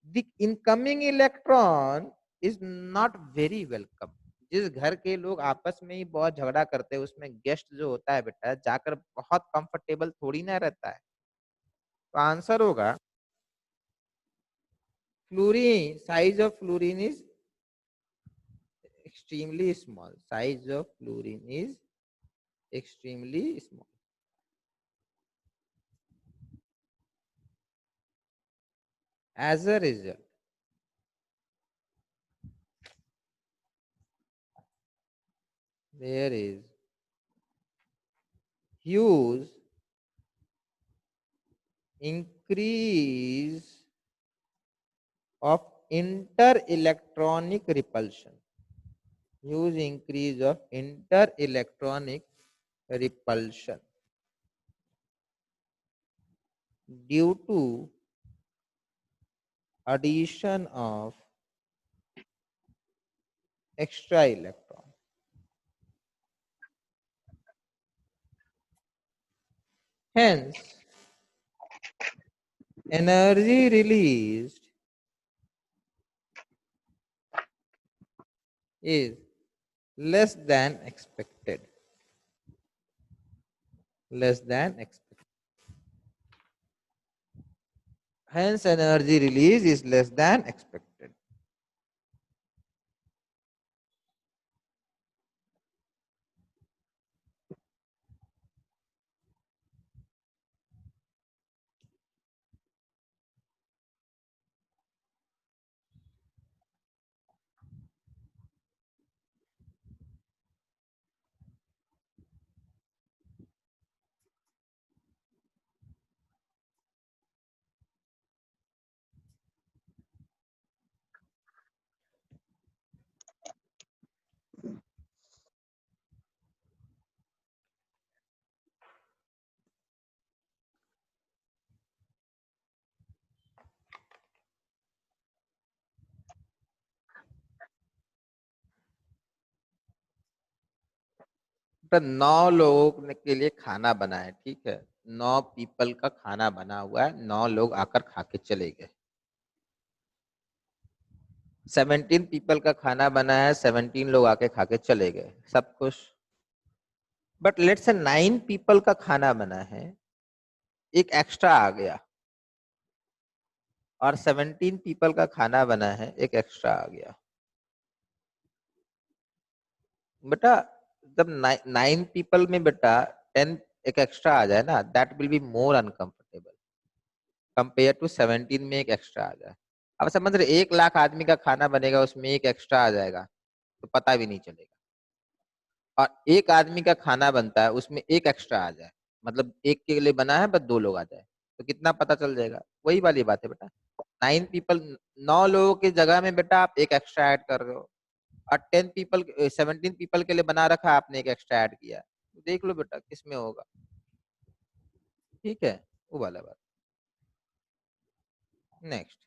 the incoming electron is not very welcome. जिस घर के लोग आपस में ही बहुत झगड़ा करते हैं उसमें गेस्ट जो होता है बेटा जाकर बहुत कंफर्टेबल थोड़ी ना रहता है। तो आंसर होगा fluorine, size of fluorine is extremely small, size of fluorine is extremely small. As a result, there is huge increase of inter-electronic repulsion. Use increase of inter-electronic repulsion due to addition of extra electron. Hence, energy released is less than expected. Less than expected. Hence, energy release is less than expected. तो 9 लोगों के लिए खाना बना है, ठीक है, 9 people का खाना बना हुआ है, 9 लोग आकर खा के चले गए। 17 पीपल का खाना बना है, 17 लोग आके खा के चले गए, सब खुश। बट लेट्स से 9 पीपल का खाना बना है, एक एक्स्ट्रा आ गया, और 17 पीपल का खाना बना है, एक एक्स्ट्रा आ गया। बेटा जब 9 पीपल में बेटा 10 एक एक्स्ट्रा आ जाए ना, that will be more uncomfortable compare to 17 में एक एक्स्ट्रा आ जाए। अब समझ रहे, 1 लाख आदमी का खाना बनेगा, उसमें एक एक्स्ट्रा आ जाएगा तो पता भी नहीं चलेगा। और 1 आदमी का खाना बनता है, उसमें एक एक्स्ट्रा आ जाए, मतलब एक के लिए बना है बस 2 लोग आ जाए, तो कितना पता चल जाएगा। वही वाली बात है बेटा, 9 पीपल, 9 लोगों की जगह में बेटा आप एक एक्स्ट्रा ऐड कर रहे हो, और 10 पीपल 17 पीपल के लिए बना रखा, आपने एक एक्स्ट्रा ऐड किया, तो देख लो बेटा किसमें होगा। ठीक है, वो वाला बात। नेक्स्ट,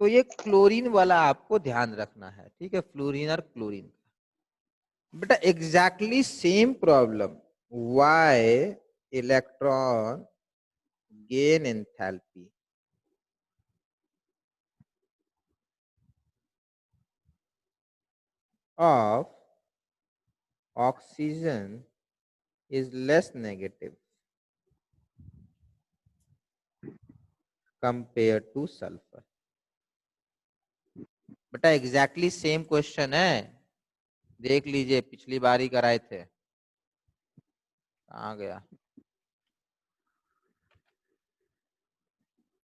तो ये क्लोरीन वाला आपको ध्यान रखना है, ठीक है, फ्लोरीन और क्लोरीन का। बेटा exactly same problem, why electron gain enthalpy of oxygen is less negative compared to sulfur. बेटा एग्जैक्टली सेम क्वेश्चन है, देख लीजिए पिछली बार ही कराए थे, कहाँ गया,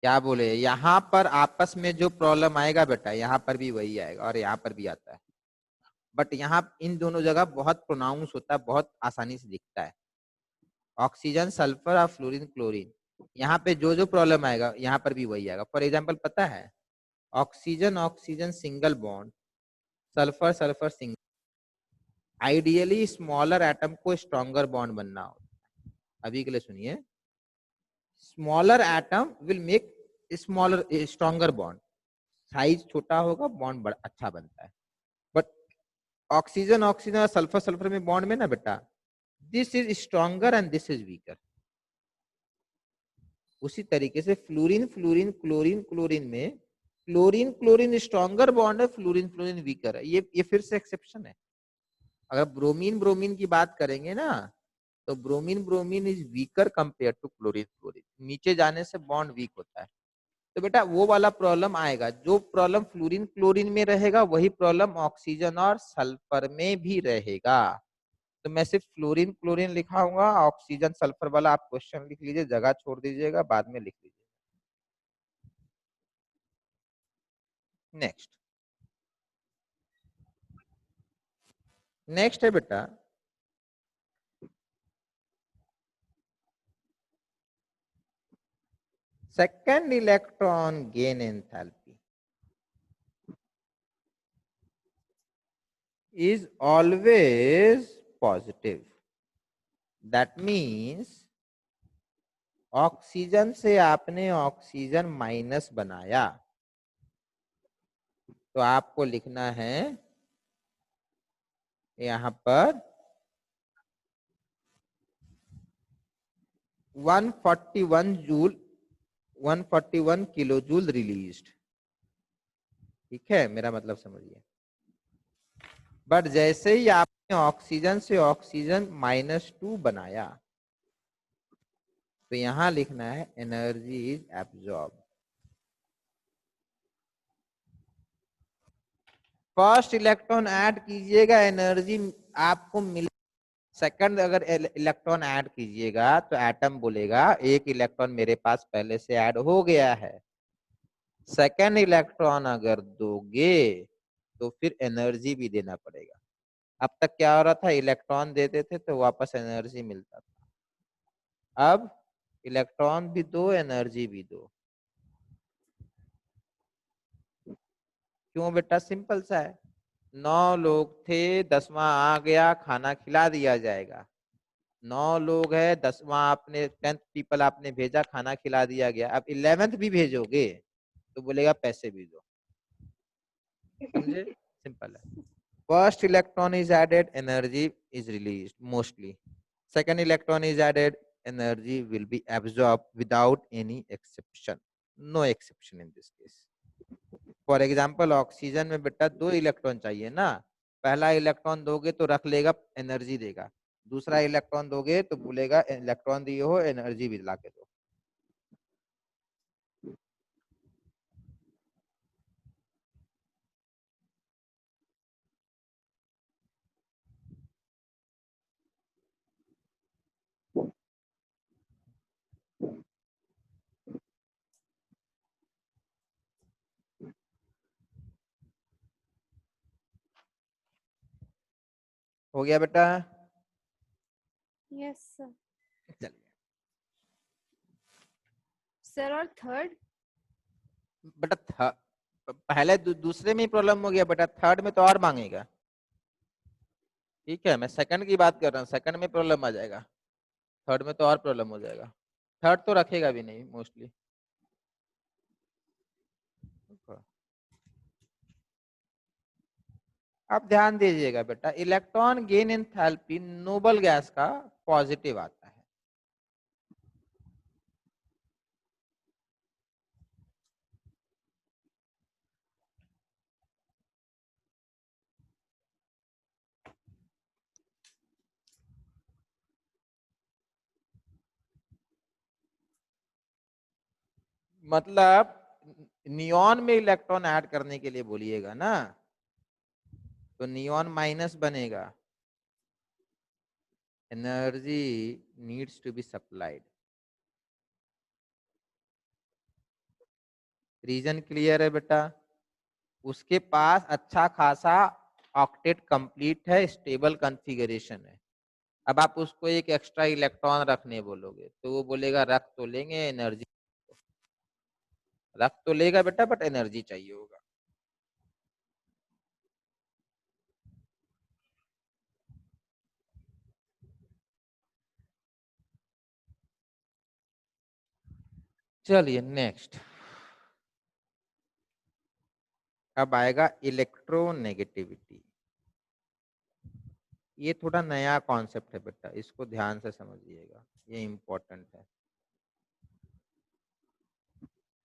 क्या बोले, यहाँ पर आपस में जो प्रॉब्लम आएगा बेटा यहाँ पर भी वही आएगा, और यहाँ पर भी आता है, बट यहाँ इन दोनों जगह बहुत प्रोनाउंस होता है, बहुत आसानी से दिखता है। ऑक्सीजन सल्फर और फ्लोरीन क्लोरीन, यहाँ पे जो जो प्रॉब्लम आएगा यहाँ पर भी वही आएगा। फॉर एग्जाम्पल पता है, oxygen oxygen single bond, sulphur sulphur single, ideally smaller atom को स्ट्रॉन्गर बॉन्ड बनना होता है। अभी के लिए सुनिए, smaller atom will make smaller stronger bond, size छोटा होगा बॉन्ड बड़ा अच्छा बनता है। बट ऑक्सीजन ऑक्सीजन और सल्फर सल्फर में बॉन्ड में ना बेटा, this is stronger and this is weaker. उसी तरीके से फ्लोरीन फ्लोरीन क्लोरीन क्लोरीन में क्लोरीन क्लोरीन स्ट्रॉन्गर बॉन्ड है, फ्लोरीन फ्लोरीन वीकर है, ये फिर से एक्सेप्शन है। अगर ब्रोमीन ब्रोमीन की बात करेंगे ना, तो bromine bromine is weaker compare to chlorine chlorine, नीचे जाने से बॉन्ड वीक होता है। तो बेटा वो वाला प्रॉब्लम आएगा, जो प्रॉब्लम फ्लोरीन क्लोरीन में रहेगा वही प्रॉब्लम ऑक्सीजन और सल्फर में भी रहेगा। तो मैं सिर्फ फ्लोरीन क्लोरीन लिखाऊंगा, ऑक्सीजन सल्फर वाला आप क्वेश्चन लिख लीजिए, जगह छोड़ दीजिएगा, बाद में लिख लीजिए। नेक्स्ट, नेक्स्ट है बेटा second electron gain enthalpy is always positive. That means oxygen से आपने ऑक्सीजन माइनस बनाया तो आपको लिखना है यहां पर 141 जूल 141 किलो जूल रिलीज्ड। ठीक है, मेरा मतलब समझिए। बट जैसे ही आपने ऑक्सीजन से ऑक्सीजन -2 बनाया तो यहां लिखना है energy is absorb. First electron add कीजिएगा एनर्जी आपको मिल, सेकंड अगर इलेक्ट्रॉन ऐड कीजिएगा तो एटम बोलेगा एक इलेक्ट्रॉन मेरे पास पहले से ऐड हो गया है। सेकंड इलेक्ट्रॉन अगर दोगे तो फिर एनर्जी भी देना पड़ेगा। अब तक क्या हो रहा था, इलेक्ट्रॉन देते थे तो वापस एनर्जी मिलता था, अब इलेक्ट्रॉन भी दो एनर्जी भी दो। क्यों बेटा, सिंपल सा है, 9 लोग थे, 10वां आ गया, खाना खिला दिया जाएगा। 9 लोग है, 10वां आपने 10th पीपल आपने भेजा, खाना खिला दिया गया। अब 11th भी भेजोगे तो बोलेगा पैसे भी दो। समझे, सिंपल है। First electron is added, energy is released mostly. Second electron is added, energy will be absorb without any exception, no exception in this case. For example oxygen में बेटा 2 इलेक्ट्रॉन चाहिए ना, पहला इलेक्ट्रॉन दोगे तो रख लेगा, एनर्जी देगा। दूसरा इलेक्ट्रॉन दोगे तो बोलेगा इलेक्ट्रॉन दिए हो, एनर्जी भी ला के दो। हो गया बेटा? Yes sir. चलिए सर और थर्ड? बेटा पहले दूसरे में ही प्रॉब्लम हो गया बेटा, थर्ड में तो और मांगेगा। ठीक है, मैं सेकंड की बात कर रहा हूँ, सेकंड में प्रॉब्लम आ जाएगा, थर्ड में तो और प्रॉब्लम हो जाएगा। थर्ड तो रखेगा भी नहीं मोस्टली। आप ध्यान दीजिएगा बेटा, electron gain enthalpy noble gas का पॉजिटिव आता है। मतलब नियॉन में इलेक्ट्रॉन ऐड करने के लिए बोलिएगा ना, तो नियॉन माइनस बनेगा, energy needs to be supplied. Reason clear है बेटा? उसके पास अच्छा खासा ऑक्टेट कंप्लीट है, स्टेबल कॉन्फ़िगरेशन है। अब आप उसको एक एक्स्ट्रा इलेक्ट्रॉन रखने बोलोगे तो वो बोलेगा रख तो लेंगे, एनर्जी रख तो लेगा बेटा, बट एनर्जी चाहिए होगा। चलिए नेक्स्ट, अब आएगा इलेक्ट्रोनेगेटिविटी। ये थोड़ा नया कॉन्सेप्ट है बेटा, इसको ध्यान से समझिएगा, ये इंपॉर्टेंट है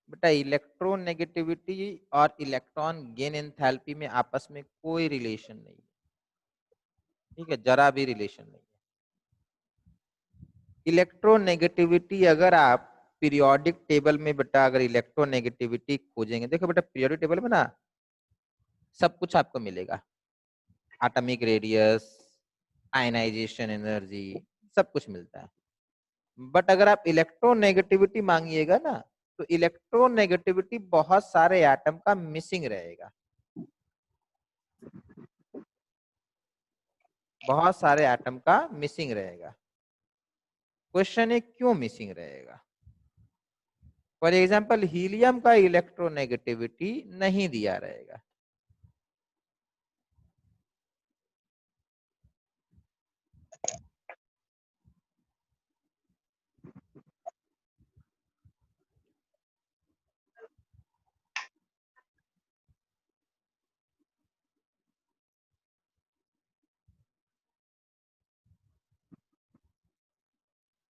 बेटा। इलेक्ट्रोनेगेटिविटी और इलेक्ट्रॉन गेन एंथैल्पी में आपस में कोई रिलेशन नहीं है। ठीक है, जरा भी रिलेशन नहीं है। इलेक्ट्रोनेगेटिविटी अगर आप पीरियोडिक टेबल में बेटा अगर इलेक्ट्रोनेगेटिविटी खोजेंगे, देखो बेटा पीरियोडिक टेबल में ना सब कुछ आपको मिलेगा, एटॉमिक रेडियस, आयनाइजेशन एनर्जी, सब कुछ मिलता है। बट अगर आप इलेक्ट्रोनेगेटिविटी मांगिएगा ना तो इलेक्ट्रोनेगेटिविटी बहुत सारे एटम का मिसिंग रहेगा। बहुत सारे एटम का मिसिंग रहेगा। क्वेश्चन है क्यों मिसिंग रहेगा? फॉर एग्जाम्पल हीलियम का इलेक्ट्रोनेगेटिविटी नहीं दिया रहेगा।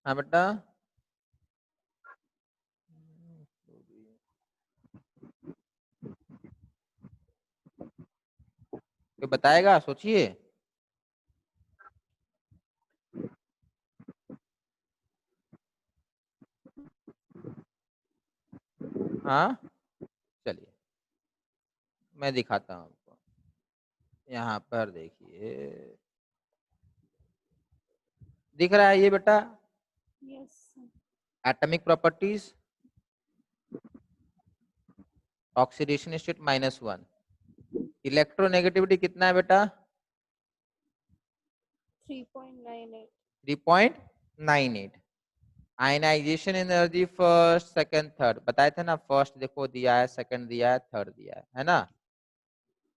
हाँ बेटा, कोई बताएगा? सोचिए। हाँ चलिए मैं दिखाता हूँ आपको। यहाँ पर देखिए, दिख रहा है ये बेटा? Yes, sir. Atomic properties, oxidation state -1, electronegativity कितना है बेटा? 3.98. 3.98। Ionisation energy first, second, third बताए थे ना। फर्स्ट देखो दिया है, सेकंड दिया है, थर्ड दिया है ना।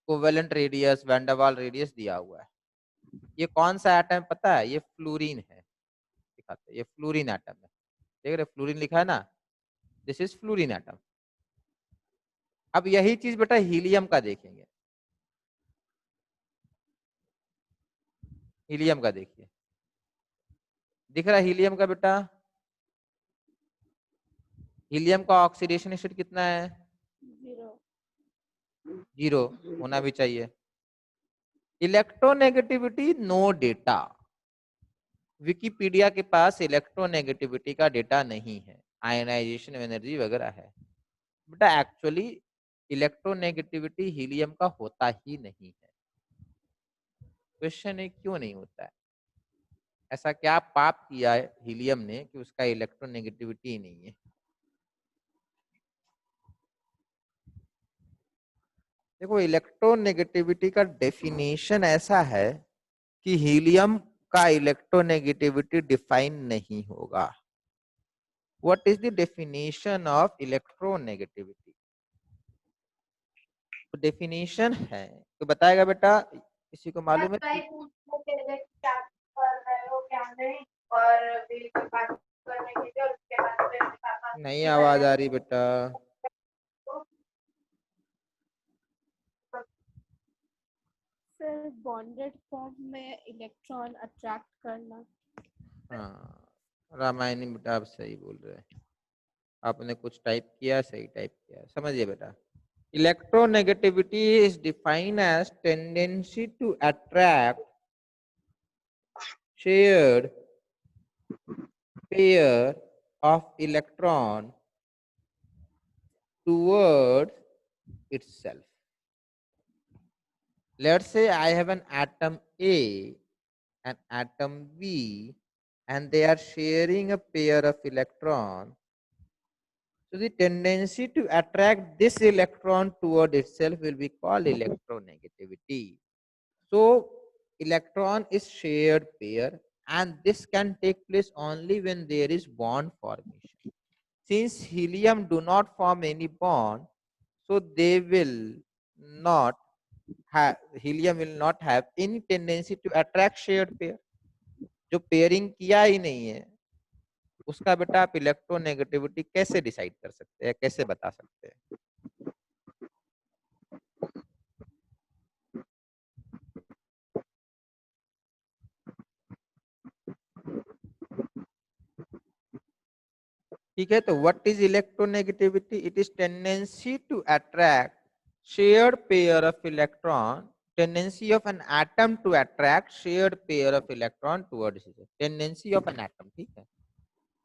कोवेलेंट रेडियस, वैंडरवाल रेडियस दिया हुआ है। ये कौन सा एटम पता है? ये फ्लोरीन है। दिखाते हैं, ये फ्लोरीन एटम है। देख रहे फ्लोरीन लिखा है ना, दिस इज फ्लोरीन एटम। अब यही चीज बेटा हीलियम का देखेंगे। हीलियम का देखिए, दिख रहा है हीलियम का बेटा? हीलियम का ऑक्सीडेशन स्टेट कितना है? 0. 0 होना भी चाहिए। Electronegativity no data. विकिपीडिया के पास इलेक्ट्रोनेगेटिविटी का डेटा नहीं है, आयनाइजेशन एनर्जी वगैरह है बेटा। एक्चुअली इलेक्ट्रोनेगेटिविटी हीलियम का होता ही नहीं है। क्वेश्चन है क्यों नहीं होता है? ऐसा क्या पाप किया है हीलियम ने कि उसका इलेक्ट्रोनेगेटिविटी ही नहीं है? देखो इलेक्ट्रोनेगेटिविटी का डेफिनेशन ऐसा है कि हीलियम का इलेक्ट्रोनेगेटिविटी डिफाइन नहीं होगा। What is the definition of electronegativity? तो डेफिनेशन है तो बताएगा बेटा, किसी को मालूम है? नहीं आवाज आ रही बेटा। Sir, bonded form में इलेक्ट्रॉन अट्रैक्ट करना. हाँ रामायणी बेटा आप सही बोल रहे हैं। आपने कुछ टाइप किया, सही टाइप किया, समझिए बेटा। Electronegativity is defined as tendency to attract shared pair of electron towards itself. Let's say I have an atom A and atom B and they are sharing a pair of electrons. So the tendency to attract this electron toward itself will be called electronegativity. So electron is shared pair and this can take place only when there is bond formation. Since helium do not form any bond, so they will not have, helium will not have any tendency to attract shared pair. जो pairing किया ही नहीं है उसका बेटा आप electronegativity कैसे decide कर सकते हैं, कैसे बता सकते हैं? ठीक है, तो what is electronegativity? It is tendency to attract shared pair of electron, tendency of an atom to attract shared pair of electron towards it. Tendency of an atom, ठीक है,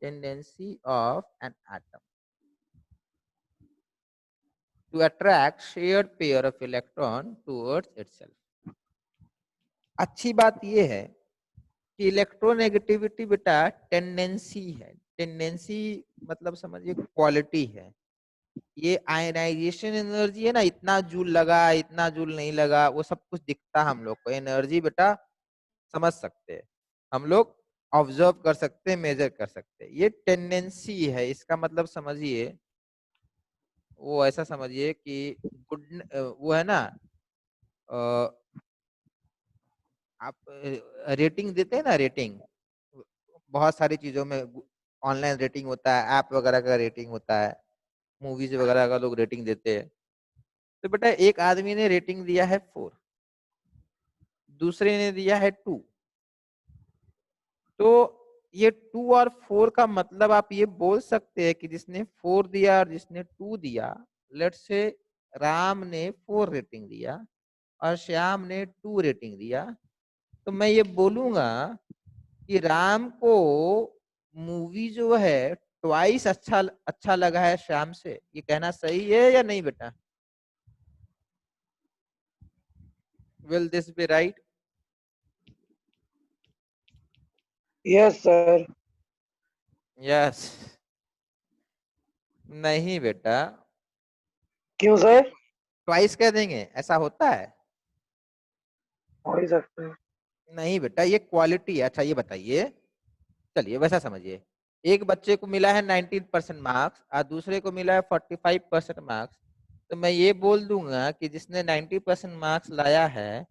tendency of an atom to attract shared pair of electron towards itself. अच्छी बात यह है कि electronegativity बेटा tendency है। Tendency मतलब समझिए क्वालिटी है। ये आयनाइजेशन एनर्जी है ना, इतना जूल लगा, इतना जूल नहीं लगा, वो सब कुछ दिखता हम लोग को। एनर्जी बेटा समझ सकते हैं, हम लोग ऑब्जर्व कर सकते हैं, मेजर कर सकते हैं। ये टेंडेंसी है, इसका मतलब समझिए, वो ऐसा समझिए कि गुड, वो है ना, अ, आप रेटिंग देते हैं ना, रेटिंग बहुत सारी चीजों में ऑनलाइन रेटिंग होता है, ऐप वगैरह का रेटिंग होता है, मूवीज वगैरह का लोग रेटिंग देते हैं। तो बेटा एक आदमी ने रेटिंग दिया है 4, दूसरे ने दिया है 2। तो ये 2 और 4 का मतलब आप ये बोल सकते हैं कि जिसने 4 दिया और जिसने 2 दिया, लेट्स से राम ने 4 रेटिंग दिया और श्याम ने 2 रेटिंग दिया, तो मैं ये बोलूंगा कि राम को मूवी जो है ट्वाइस अच्छा अच्छा लगा है श्याम से। ये कहना सही है या नहीं बेटा? Will this be right? Yes sir. Yes. नहीं बेटा, क्यों सर? ट्वाइस कह देंगे, ऐसा होता है? हो ही सकता है। नहीं बेटा, ये क्वालिटी है। अच्छा ये बताइए, चलिए वैसा समझिए, एक बच्चे को मिला है 19% मार्क्स और दूसरे को मिला है 45% मार्क्स, तो मैं ये बोल दूंगा कि जिसने 90% मार्क्स लाया है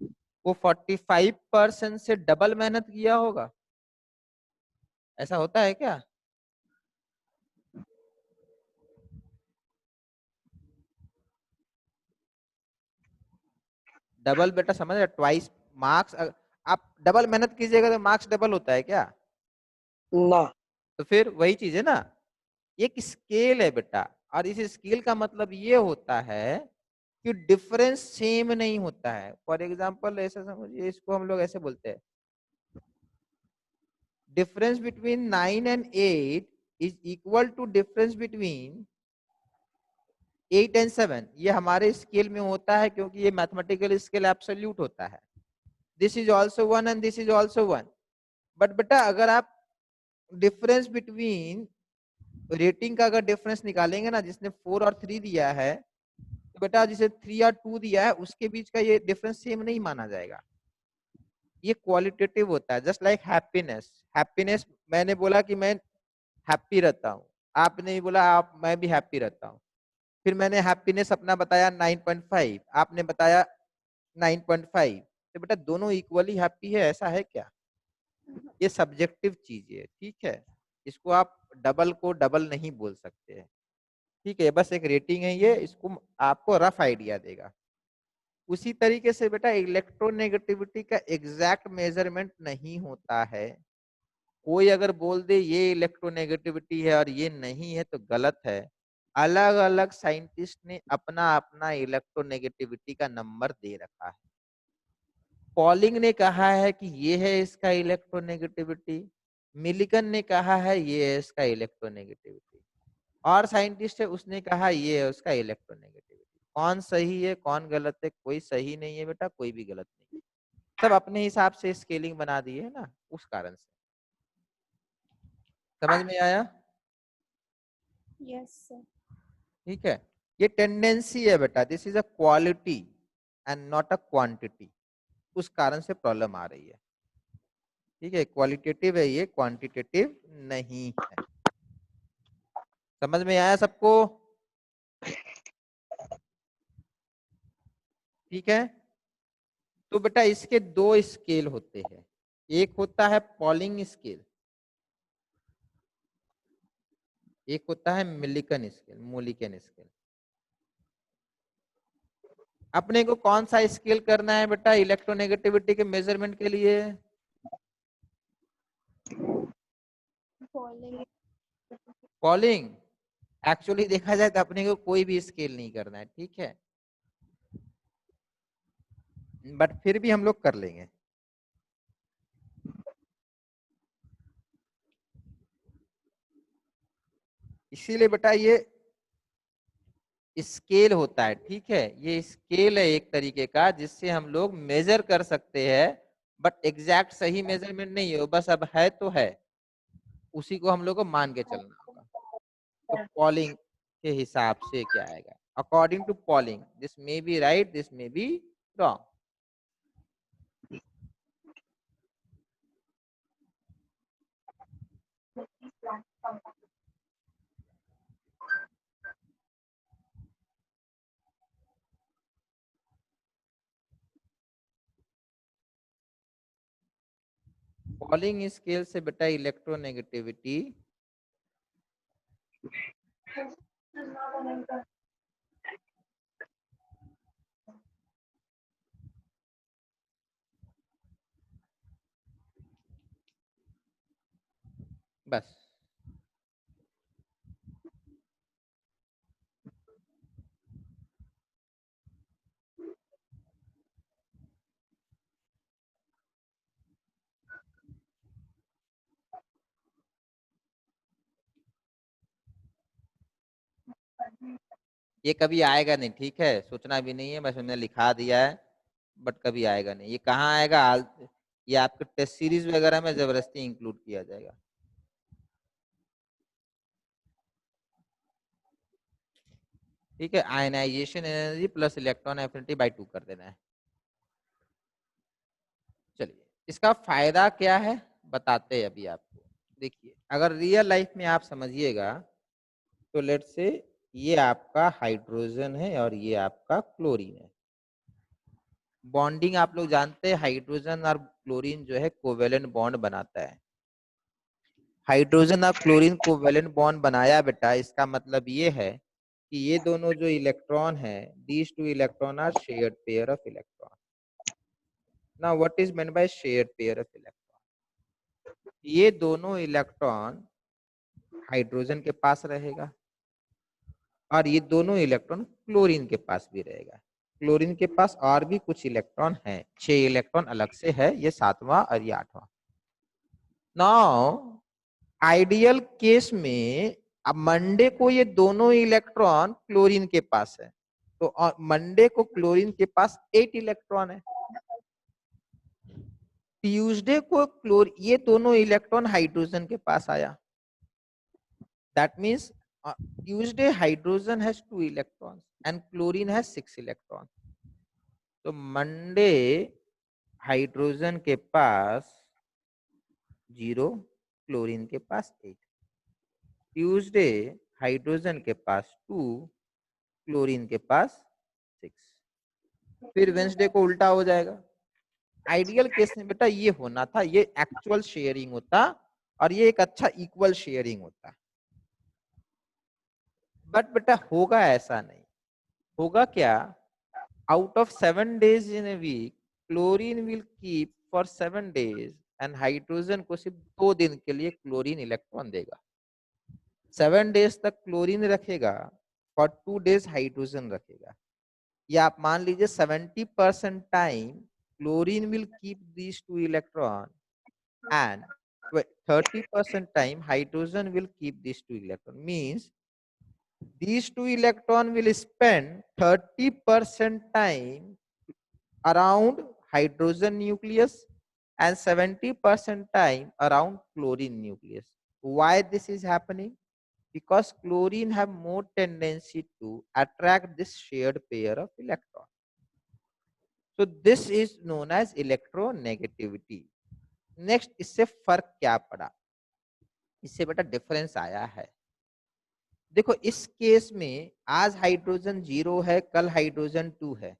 वो 45% से डबल मेहनत किया होगा। ऐसा होता है क्या? डबल बेटा समझ रहे, ट्वाइस मार्क्स। आप डबल मेहनत कीजिएगा तो मार्क्स डबल होता है क्या? ना। तो फिर वही चीज है ना, एक स्केल है बेटा, और इस स्केल का मतलब ये होता है कि डिफरेंस सेम नहीं होता है। फॉर एग्जाम्पल ऐसा समझिए, इसको हम लोग ऐसे बोलते हैं, difference between 9 and 8 is equal to difference between 8 and 7। ये हमारे स्केल में होता है क्योंकि ये मैथमेटिकल स्केल एब्सोल्यूट होता है। This is also 1 and this is also 1। But बेटा अगर आप डिफरेंस बिटवीन रेटिंग का अगर डिफरेंस निकालेंगे ना, जिसने 4 और 3 दिया है, तो बेटा जिसे 3 और 2 दिया है उसके बीच का ये डिफरेंस सेम नहीं माना जाएगा। ये क्वालिटेटिव होता है, जस्ट लाइक हैप्पीनेस। हैप्पीनेस मैंने बोला कि मैं हैप्पी रहता हूँ, आपने भी बोला आप मैं भी हैप्पी रहता हूँ। फिर मैंने हैप्पीनेस अपना बताया 9.5, आपने बताया 9.5, तो बेटा दोनों इक्वली हैप्पी है, ऐसा है क्या? ये सब्जेक्टिव चीज है, ठीक है, इसको आप डबल को डबल नहीं बोल सकते हैं, ठीक है, बस एक रेटिंग है ये, इसको आपको रफ आइडिया देगा। उसी तरीके से बेटा इलेक्ट्रोनेगेटिविटी का एग्जैक्ट मेजरमेंट नहीं होता है। कोई अगर बोल दे ये इलेक्ट्रोनेगेटिविटी है और ये नहीं है तो गलत है। अलग अलग साइंटिस्ट ने अपना अपना इलेक्ट्रोनेगेटिविटी का नंबर दे रखा है। पॉलिंग ने कहा है कि ये है इसका इलेक्ट्रोनेगेटिविटी, मिलिकन ने कहा है ये है इसका इलेक्ट्रोनेगेटिविटी, और साइंटिस्ट है उसने कहा ये है उसका इलेक्ट्रोनेगेटिविटी। कौन सही है कौन गलत है? कोई सही नहीं है बेटा, कोई भी गलत नहीं है, सब अपने हिसाब से स्केलिंग बना दी है ना, उस कारण से। समझ में आया? Yes sir. ठीक है, ये टेंडेंसी है बेटा, this is a quality and not a quantity, उस कारण से प्रॉब्लम आ रही है। ठीक है, क्वालिटेटिव है ये, क्वांटिटेटिव नहीं है। समझ में आया सबको? ठीक है, तो बेटा इसके दो स्केल होते हैं, एक होता है पॉलिंग स्केल, एक होता है मिलिकन स्केल, मोलिकन स्केल। अपने को कौन सा स्केल करना है बेटा इलेक्ट्रोनेगेटिविटी के मेजरमेंट के लिए? फॉलोइंग। पॉलिंग। एक्चुअली देखा जाए तो अपने को कोई भी स्केल नहीं करना है, ठीक है, बट फिर भी हम लोग कर लेंगे। इसीलिए बेटा ये स्केल होता है, ठीक है, ये स्केल है एक तरीके का जिससे हम लोग मेजर कर सकते हैं, बट एग्जैक्ट सही मेजरमेंट नहीं है, बस अब है तो है, उसी को हम लोग को मान के चलना होगा। तो पॉलिंग के हिसाब से क्या आएगा, according to Pauling this may be right, this may be wrong. Pauling scale से बेटा इलेक्ट्रोनेगेटिविटी बस। ये कभी आएगा नहीं, ठीक है, सोचना भी नहीं है, बस हमने लिखा दिया है, बट कभी आएगा नहीं। ये कहाँ आएगा? ये आपके टेस्ट सीरीज वगैरह में जबरदस्ती इंक्लूड किया जाएगा। ठीक है, ionisation energy plus electron affinity by 2 कर देना है। चलिए, इसका फायदा क्या है बताते हैं अभी आपको। देखिए, अगर रियल लाइफ में आप समझिएगा तो लेट से ये आपका हाइड्रोजन है और ये आपका क्लोरीन है। बॉन्डिंग आप लोग जानते हैं, हाइड्रोजन और क्लोरीन जो है कोवेलेंट बॉन्ड बनाता है। हाइड्रोजन और क्लोरीन कोवेलेंट बॉन्ड बनाया बेटा, इसका मतलब ये है कि ये दोनों जो इलेक्ट्रॉन है, these two electron are shared pair of electron. Now what is meant by shared pair of electron? ये दोनों इलेक्ट्रॉन हाइड्रोजन के पास रहेगा और ये दोनों इलेक्ट्रॉन क्लोरीन के पास भी रहेगा। क्लोरीन के पास और भी कुछ इलेक्ट्रॉन है, 6 इलेक्ट्रॉन अलग से है, ये 7वां और ये 8वां। नाउ आइडियल केस में अब मंडे को ये दोनों इलेक्ट्रॉन क्लोरीन के पास है, तो मंडे को क्लोरीन के पास 8 इलेक्ट्रॉन है। ट्यूसडे को ये दोनों इलेक्ट्रॉन हाइड्रोजन के पास आया। That means Tuesday hydrogen has 2 electrons and chlorine has 6 electron. तो मंडे हाइड्रोजन के पास 0, क्लोरीन के पास 8। ट्यूसडे हाइड्रोजन के पास 2, क्लोरीन के पास 6। फिर वेंसडे को उल्टा हो जाएगा। आइडियल केस में बेटा ये होना था, ये एक्चुअल शेयरिंग होता और ये एक अच्छा इक्वल शेयरिंग होता, बट बेटा होगा ऐसा नहीं। होगा क्या? Out of 7 days in a week, chlorine will keep for 7 days and hydrogen को सिर्फ 2 दिन के लिए क्लोरीन इलेक्ट्रॉन देगा। 7 days तक क्लोरीन रखेगा, फॉर 2 days हाइड्रोजन रखेगा। या आप मान लीजिए 70% time chlorine will keep these 2 electron and 30% time hydrogen will keep these 2 electron. Means these 2 electron will spend 30% time around hydrogen nucleus and 70% time around chlorine nucleus. Why this is happening? Because chlorine have more tendency to attract this shared pair of electrons. So this is known as electronegativity. Next, इससे फर्क क्या पड़ा? इससे बेटा difference आया है। देखो, इस केस में आज हाइड्रोजन 0 है, कल हाइड्रोजन 2 है।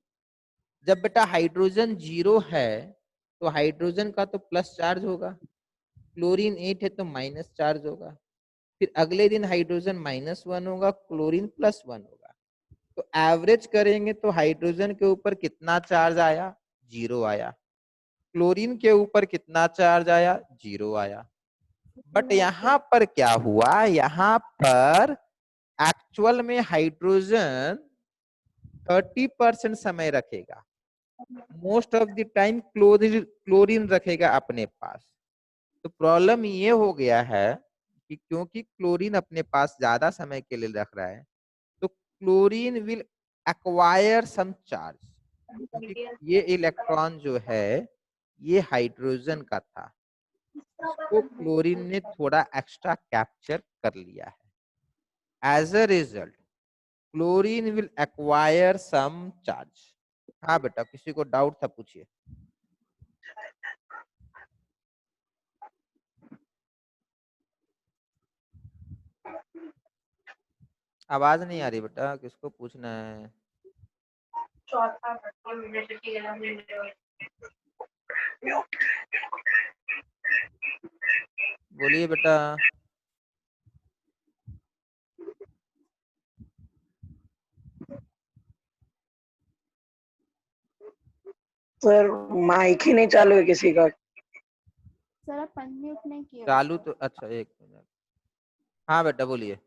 जब बेटा हाइड्रोजन 0 है तो हाइड्रोजन का तो प्लस चार्ज होगा, क्लोरीन 8 है तो माइनस चार्ज होगा। फिर अगले दिन हाइड्रोजन -1 होगा, क्लोरीन +1 होगा। तो एवरेज करेंगे तो हाइड्रोजन के ऊपर कितना चार्ज आया? 0 आया। क्लोरीन के ऊपर कितना चार्ज आया? 0 आया। बट यहाँ पर क्या हुआ? यहाँ पर एक्चुअल में हाइड्रोजन 30% समय रखेगा, most of the time chlorine रखेगा अपने पास। तो प्रॉब्लम ये हो गया है कि क्योंकि क्लोरीन अपने पास ज्यादा समय के लिए रख रहा है, तो chlorine will acquire some charge, क्योंकि ये इलेक्ट्रॉन जो है ये हाइड्रोजन का था, इसको क्लोरीन ने थोड़ा एक्स्ट्रा कैप्चर कर लिया है। As a result chlorine will acquire some charge. हाँ बेटा, किसी को डाउट था पूछिए। आवाज नहीं आ रही बेटा, किसको पूछना है? बोलिए बेटा। सर माइक ही नहीं चालू है किसी का। सर आप अनम्यूट नहीं किए हुए चालू हैं। तो अच्छा, एक मिनट। हाँ बेटा बोलिए।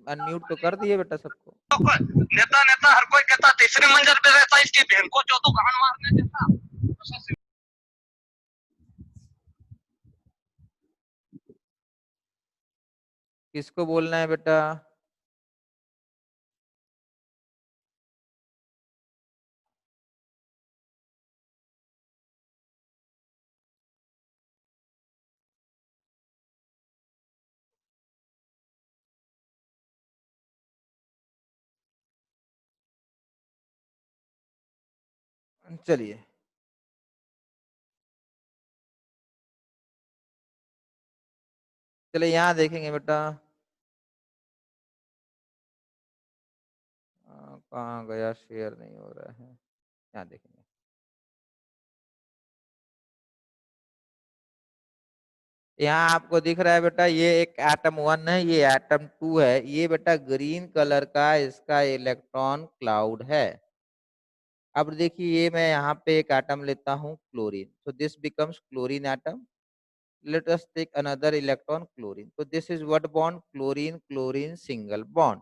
अनम्यूट तो कर दिए बेटा सबको। नेता नेता हर कोई कहता तीसरी मंजिल पे रहता इसकी बहन को चौथो गान मारने देता। किसको बोलना है बेटा? चलिए, चलिए यहाँ देखेंगे बेटा। कहाँ गया? शेयर नहीं हो रहा है। यहाँ देखेंगे। यहाँ आपको दिख रहा है बेटा, ये एक एटम 1 है, ये एटम 2 है। ये बेटा ग्रीन कलर का इसका इलेक्ट्रॉन क्लाउड है। अब देखिए, ये मैं यहाँ पे एक एटम लेता हूँ chlorine, so this becomes chlorine atom. Let us take another electron chlorine. So this is what bond? Chlorine chlorine single bond.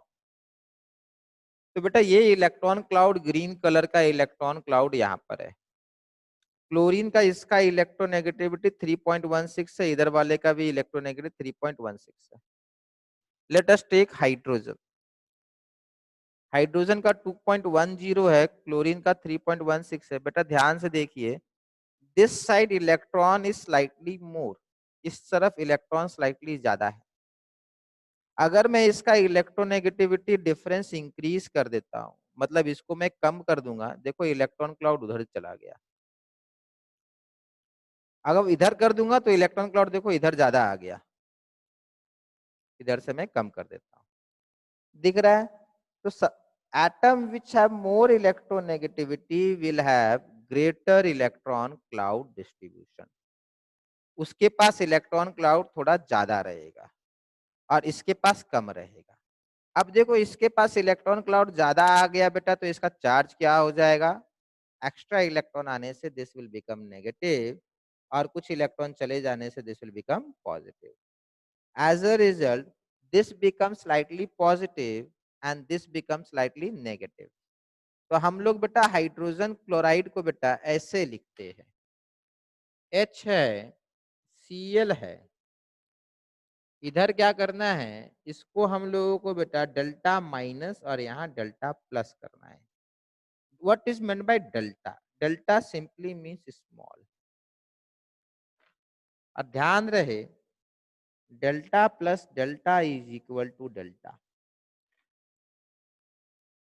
तो बेटा ये इलेक्ट्रॉन क्लाउड ग्रीन कलर का इलेक्ट्रॉन क्लाउड यहाँ पर है। क्लोरीन का इसका इलेक्ट्रोनेगेटिविटी 3.16 है, इधर वाले का भी इलेक्ट्रोनेगेटिव 3.16 है। Let us take hydrogen. Hydrogen का 2.10 है, क्लोरीन का 3.16 है। बेटा ध्यान से देखिए, this side electron is slightly more, इस तरफ इलेक्ट्रॉन स्लाइटली ज्यादा है। अगर मैं इसका इलेक्ट्रोनेगेटिविटी डिफरेंस इंक्रीज कर देता हूं, मतलब इसको मैं कम कर दूंगा, देखो इलेक्ट्रॉन क्लाउड उधर चला गया। अगर इधर कर दूंगा तो इलेक्ट्रॉन क्लाउड देखो इधर ज्यादा आ गया, इधर से मैं कम कर देता हूं। दिख रहा है? तो atom which have more electronegativity will have greater electron cloud distribution. उसके पास इलेक्ट्रॉन क्लाउड थोड़ा ज्यादा रहेगा और इसके पास कम रहेगा। अब देखो इसके पास इलेक्ट्रॉन क्लाउड ज्यादा आ गया बेटा, तो इसका चार्ज क्या हो जाएगा? एक्स्ट्रा इलेक्ट्रॉन आने से दिस विल बिकम नेगेटिव, और कुछ इलेक्ट्रॉन चले जाने से this will become positive. As a result this become slightly positive and this become slightly negative. तो हम लोग बेटा हाइड्रोजन क्लोराइड को बेटा ऐसे लिखते हैं, H है, Cl है, इधर क्या करना है, इसको हम लोगों को बेटा डेल्टा माइनस और यहाँ डेल्टा प्लस करना है। What is meant by delta? Delta simply means small. और ध्यान रहे, delta plus delta is equal to delta.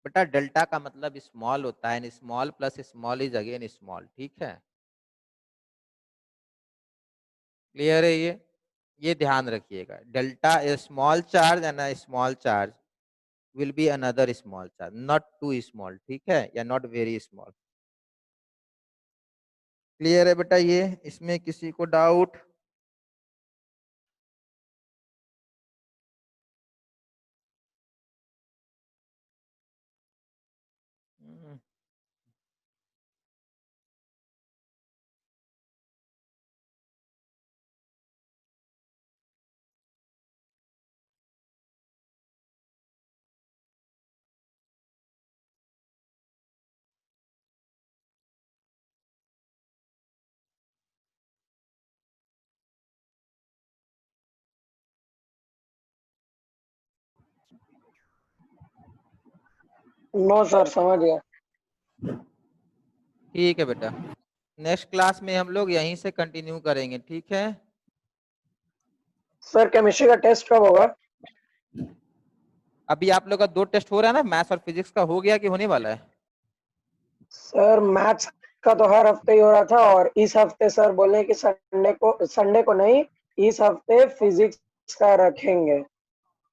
बेटा डेल्टा का मतलब स्मॉल होता है, small plus small is again small. ठीक है, क्लियर है ये ध्यान रखिएगा। Delta small charge and small charge will be another small charge, not too small, ठीक है, या not very small। क्लियर है बेटा? ये इसमें किसी को डाउट? नो सर, समझ गया। ठीक है बेटा, नेक्स्ट क्लास में हम लोग यहीं से कंटिन्यू करेंगे। ठीक है, सर केमिस्ट्री का टेस्ट कब होगा? अभी आप लोग का 2 टेस्ट हो रहा है ना, मैथ्स और फिजिक्स का हो गया कि होने वाला है? सर मैथ्स का तो हर हफ्ते ही हो रहा था, और इस हफ्ते सर बोले कि संडे को नहीं, इस हफ्ते फिजिक्स का रखेंगे,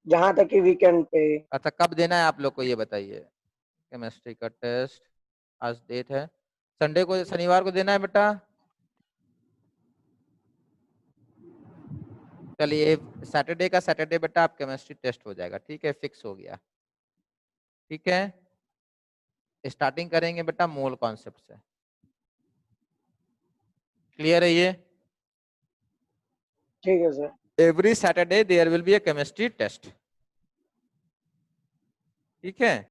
जहां तक कि वीकेंड पे। अच्छा, कब देना है आप लोग को ये बताइए? केमिस्ट्री का टेस्ट आज डेट है संडे को, शनिवार को देना है बेटा। चलिए सैटरडे का सैटरडे बेटा आप केमिस्ट्री टेस्ट हो जाएगा, ठीक है, फिक्स हो गया। ठीक है, स्टार्टिंग करेंगे बेटा मोल कॉन्सेप्ट से। क्लियर है ये? ठीक है sir. Every Saturday there will be a chemistry test. ठीक है,